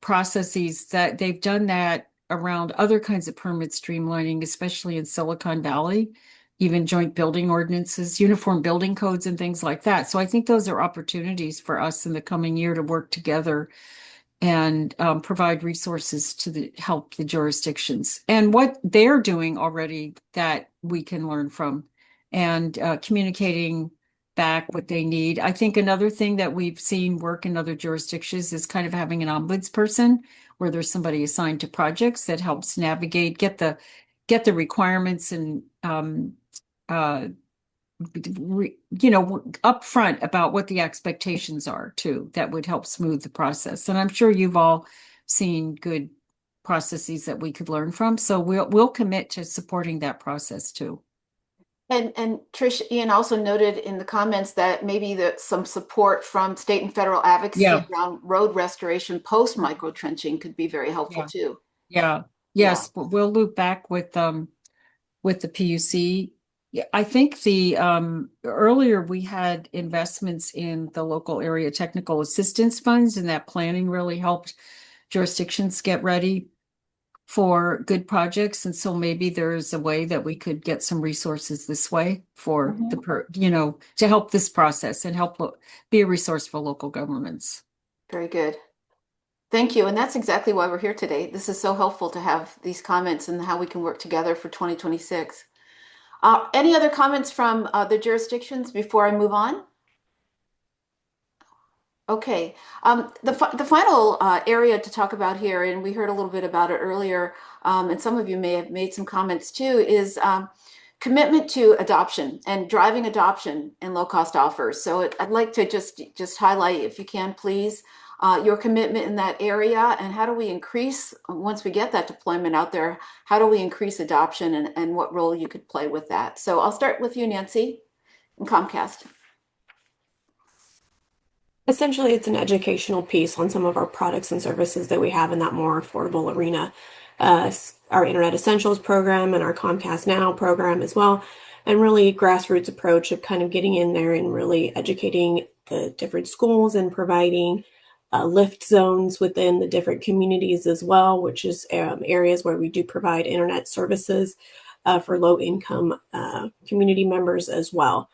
processes, that they've done that around other kinds of permit streamlining, especially in Silicon Valley, even joint building ordinances, uniform building codes and things like that. So I think those are opportunities for us in the coming year to work together and provide resources to help the jurisdictions and what they're doing already that we can learn from, and communicating back what they need. I think another thing that we've seen work in other jurisdictions is kind of having an ombudsperson where there's somebody assigned to projects that helps navigate, get the requirements and upfront about what the expectations are too. That would help smooth the process. And I'm sure you've all seen good processes that we could learn from. So we'll commit to supporting that process too.
And Trish, Ian also noted in the comments that maybe some support from state and federal advocacy around road restoration post micro-trenching could be very helpful too.
Yeah. Yes. Yeah. We'll loop back with the PUC. Yeah, I think the earlier we had investments in the local area technical assistance funds, and that planning really helped jurisdictions get ready. for good projects. And so maybe there's a way that we could get some resources this way for to help this process and help be a resource for local governments.
Very good. Thank you. And that's exactly why we're here today. This is so helpful to have these comments and how we can work together for 2026. Any other comments from the jurisdictions before I move on? Okay. The final area to talk about here, and we heard a little bit about it earlier, and some of you may have made some comments too, is commitment to adoption and driving adoption in low-cost offers. So I'd like to just highlight, if you can, please, your commitment in that area, and how do we increase, once we get that deployment out there, how do we increase adoption, and what role you could play with that. So I'll start with you, Nancy, in Comcast.
Essentially, it's an educational piece on some of our products and services that we have in that more affordable arena. Our Internet Essentials program and our Comcast Now program as well, and really grassroots approach of kind of getting in there and really educating the different schools and providing lift zones within the different communities as well, which is areas where we do provide internet services for low-income community members as well.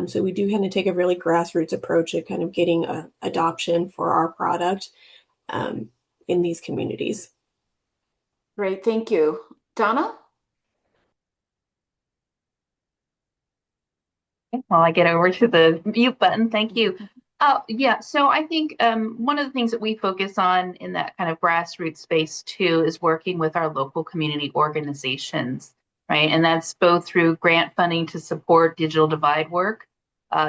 So we do kind of take a really grassroots approach at kind of getting adoption for our product in these communities.
Great, thank you. Donna?
While I get over to the mute button, thank you. Yeah, so I think one of the things that we focus on in that kind of grassroots space too is working with our local community organizations, right? And that's both through grant funding to support digital divide work,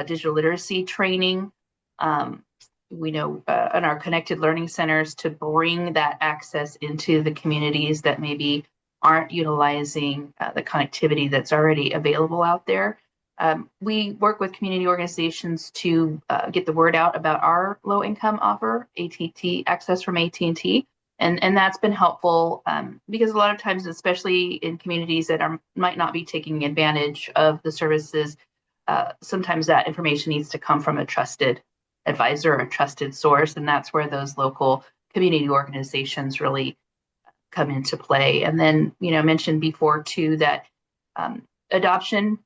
digital literacy training, we know in our connected learning centers to bring that access into the communities that maybe aren't utilizing the connectivity that's already available out there. We work with community organizations to get the word out about our low-income offer, AT&T access from AT&T, and that's been helpful because a lot of times, especially in communities that might not be taking advantage of the services, sometimes that information needs to come from a trusted advisor or a trusted source, and that's where those local community organizations really come into play. And then, mentioned before too that adoption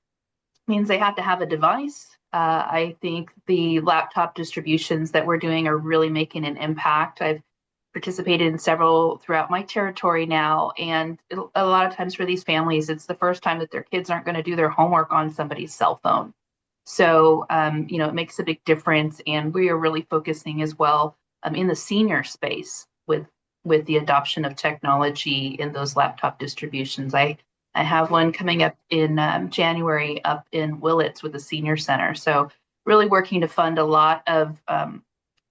means they have to have a device. I think the laptop distributions that we're doing are really making an impact. I've participated in several throughout my territory now, and a lot of times for these families, it's the first time that their kids aren't going to do their homework on somebody's cell phone. So, it makes a big difference, and we are really focusing as well in the senior space with the adoption of technology in those laptop distributions. I have one coming up in January up in Willits with the senior center. So really working to fund a lot of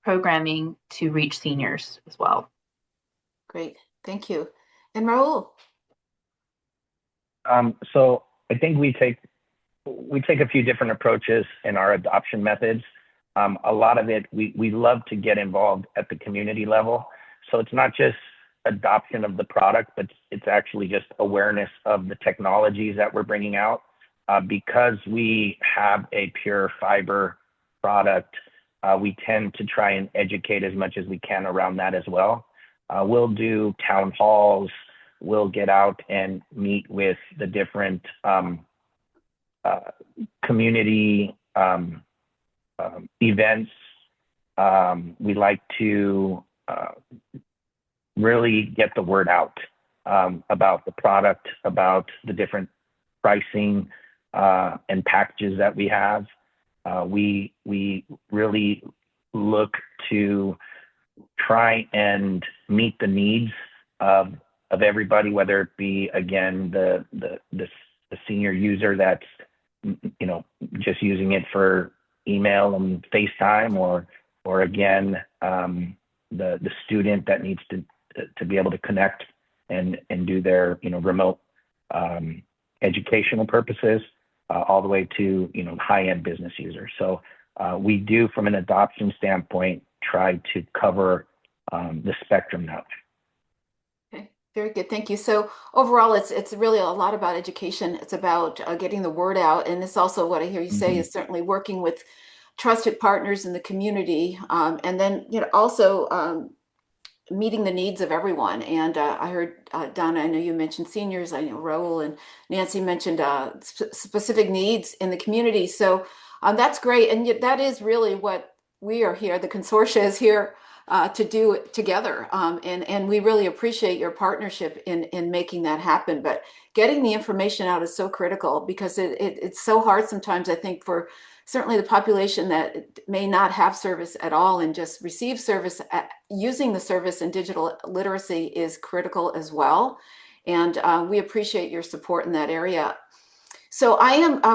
programming to reach seniors as well.
Great, thank you. And Raul?
So I think we take a few different approaches in our adoption methods. A lot of it, we love to get involved at the community level. So it's not just adoption of the product, but it's actually just awareness of the technologies that we're bringing out. Because we have a pure fiber product, we tend to try and educate as much as we can around that as well. We'll do town halls, we'll get out and meet with the different community events. We like to really get the word out about the product, about the different pricing and packages that we have. We really look to try and meet the needs of everybody, whether it be, again, the senior user that's just using it for email and FaceTime, or again the student that needs to be able to connect and do their remote educational purposes, all the way to high-end business users. So we do, from an adoption standpoint, try to cover the spectrum now.
Okay, very good, thank you. So overall, it's really a lot about education. It's about getting the word out, and it's also what I hear you say is certainly working with trusted partners in the community, and then also meeting the needs of everyone. And I heard Donna, I know you mentioned seniors. I know Raul and Nancy mentioned specific needs in the community. So that's great. And yet that is really what we are here. The consortia is here to do it together. And we really appreciate your partnership in making that happen. But getting the information out is so critical because it's so hard sometimes, I think, for certainly the population that may not have service at all and just receive service. Using the service in digital literacy is critical as well. And we appreciate your support in that area. So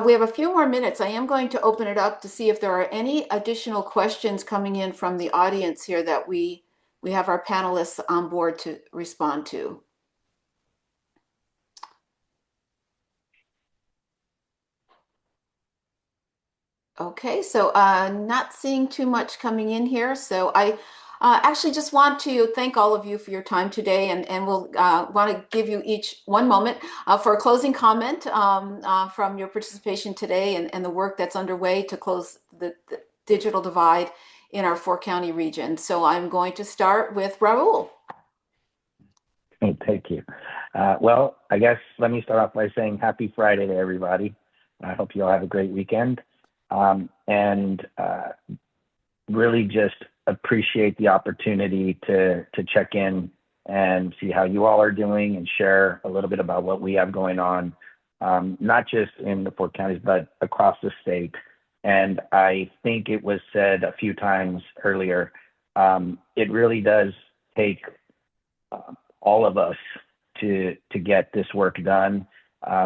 we have a few more minutes. I am going to open it up to see if there are any additional questions coming in from the audience here that we have our panelists on board to respond to. Okay, so not seeing too much coming in here. So I actually just want to thank all of you for your time today, and we'll want to give you each one moment for a closing comment from your participation today and the work that's underway to close the digital divide in our 4-county region. So I'm going to start with Raul.
Thank you. Well, I guess let me start off by saying happy Friday to everybody. I hope you all have a great weekend. And really just appreciate the opportunity to check in and see how you all are doing and share a little bit about what we have going on, not just in the 4 counties, but across the state. And I think it was said a few times earlier, it really does take all of us to get this work done.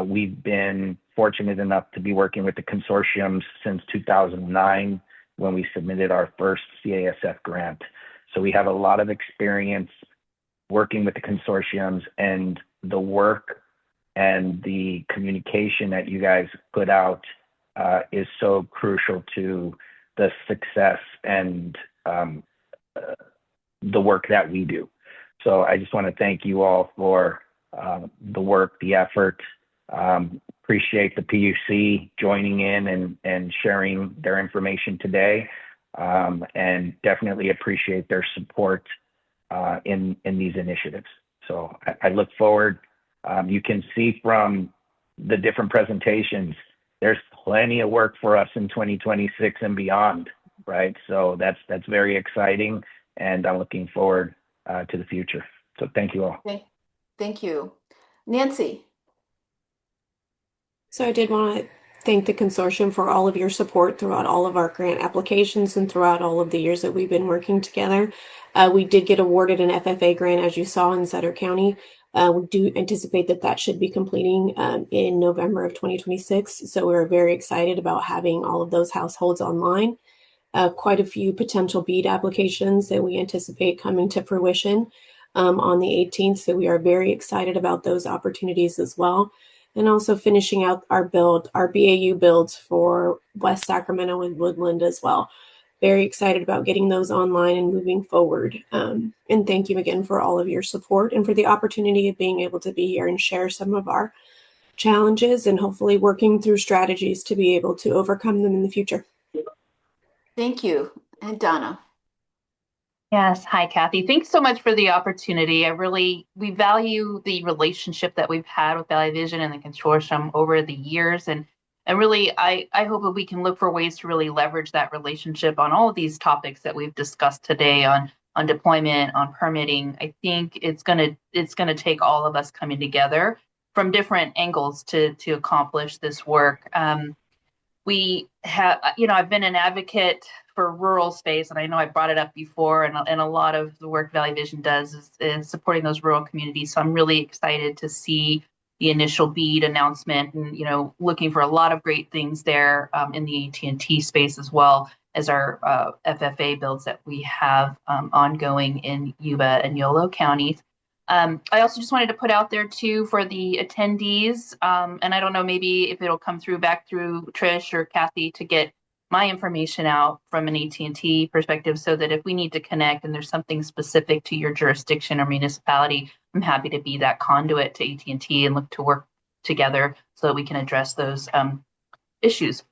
We've been fortunate enough to be working with the consortiums since 2009 when we submitted our first CASF grant. So we have a lot of experience working with the consortiums, and the work and the communication that you guys put out is so crucial to the success and the work that we do. So I just want to thank you all for the work, the effort. Appreciate the PUC joining in and sharing their information today, and definitely appreciate their support in these initiatives. So I look forward. You can see from the different presentations, there's plenty of work for us in 2026 and beyond, right? So that's very exciting, and I'm looking forward to the future. So thank you all.
Thank you. Nancy.
So I did want to thank the consortium for all of your support throughout all of our grant applications and throughout all of the years that we've been working together. We did get awarded an FFA grant, as you saw, in Sutter County. We do anticipate that should be completing in November of 2026. So we're very excited about having all of those households online. Quite a few potential BEAD applications that we anticipate coming to fruition on the 18th. So we are very excited about those opportunities as well. And also finishing out our BAU builds for West Sacramento and Woodland as well. Very excited about getting those online and moving forward. And thank you again for all of your support and for the opportunity of being able to be here and share some of our challenges and hopefully working through strategies to be able to overcome them in the future.
Thank you. And Donna.
Yes. Hi, Kathy. Thanks so much for the opportunity. We value the relationship that we've had with Valley Vision and the consortium over the years. And really, I hope that we can look for ways to really leverage that relationship on all of these topics that we've discussed today on deployment, on permitting. I think it's gonna take all of us coming together from different angles to accomplish this work. We have, I've been an advocate for rural space, and I know I brought it up before, and a lot of the work Valley Vision does is supporting those rural communities. So I'm really excited to see the initial BEAD announcement, and looking for a lot of great things there in the AT&T space, as well as our FFA builds that we have ongoing in Yuba and Yolo counties. I also just wanted to put out there too for the attendees, and I don't know, maybe if it'll come back through Trish or Kathy to get my information out from an AT&T perspective, so that if we need to connect and there's something specific to your jurisdiction or municipality, I'm happy to be that conduit to AT&T and look to work together so that we can address those issues.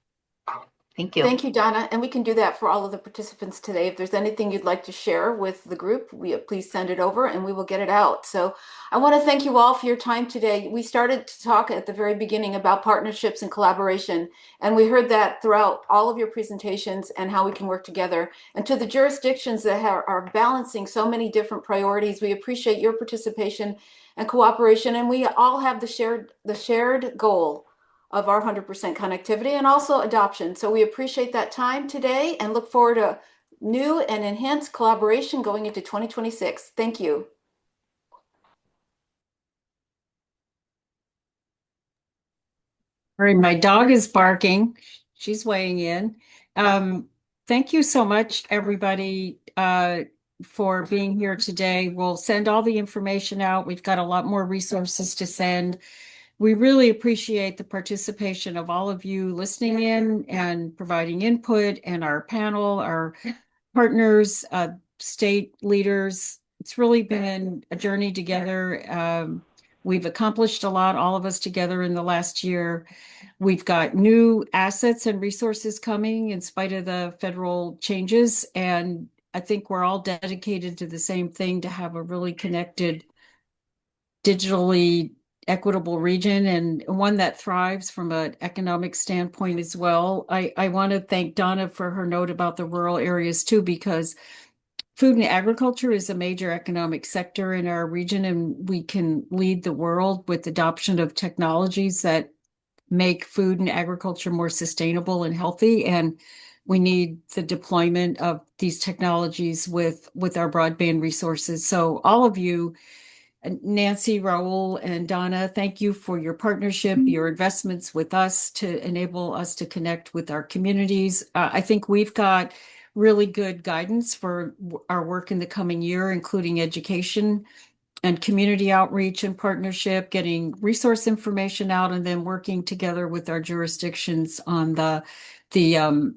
Thank you.
Thank you, Donna. And we can do that for all of the participants today. If there's anything you'd like to share with the group, please send it over and we will get it out. So I want to thank you all for your time today. We started to talk at the very beginning about partnerships and collaboration, and we heard that throughout all of your presentations and how we can work together. And to the jurisdictions that are balancing so many different priorities, we appreciate your participation and cooperation. And we all have the shared goal of our 100% connectivity and also adoption. So we appreciate that time today and look forward to new and enhanced collaboration going into 2026. Thank you.
All right, my dog is barking. She's weighing in. Thank you so much, everybody, for being here today. We'll send all the information out. We've got a lot more resources to send. We really appreciate the participation of all of you listening in and providing input, and our panel, our partners, state leaders. It's really been a journey together. We've accomplished a lot, all of us together in the last year. We've got new assets and resources coming in spite of the federal changes. And I think we're all dedicated to the same thing, to have a really connected, digitally equitable region, and one that thrives from an economic standpoint as well. I want to thank Donna for her note about the rural areas too, because food and agriculture is a major economic sector in our region, and we can lead the world with adoption of technologies that make food and agriculture more sustainable and healthy. And we need the deployment of these technologies with our broadband resources. So all of you, Nancy, Raul, and Donna, thank you for your partnership, your investments with us to enable us to connect with our communities. I think we've got really good guidance for our work in the coming year, including education and community outreach and partnership, getting resource information out, and then working together with our jurisdictions on the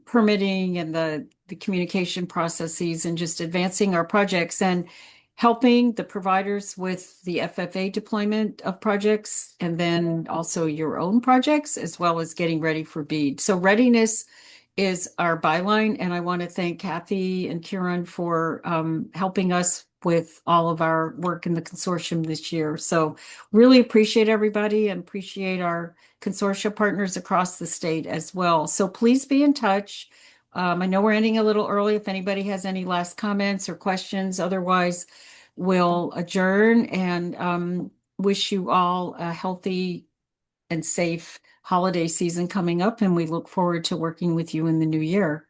permitting and the communication processes, and just advancing our projects and helping the providers with the FFA deployment of projects, and then also your own projects, as well as getting ready for BEAD. So readiness is our byline, and I want to thank Kathy and Kieran for helping us with all of our work in the consortium this year. So really appreciate everybody, and appreciate our consortia partners across the state as well. So please be in touch. I know we're ending a little early. If anybody has any last comments or questions, otherwise we'll adjourn, and wish you all a healthy and safe holiday season coming up. And we look forward to working with you in the new year.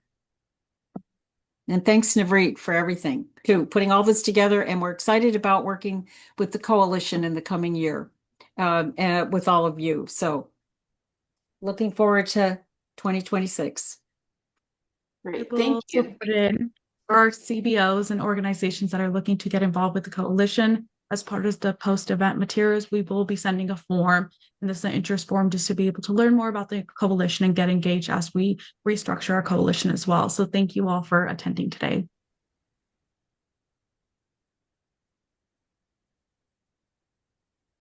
And thanks, Navreet, for everything, too, putting all this together. And we're excited about working with the coalition in the coming year, and with all of you. So looking forward to 2026.
Great.
We'll
Thank
also
you.
put in our CBOs and organizations that are looking to get involved with the coalition. As part of the post-event materials, we will be sending a form, and this is an interest form, just to be able to learn more about the coalition and get engaged as we restructure our coalition as well. So thank you all for attending today.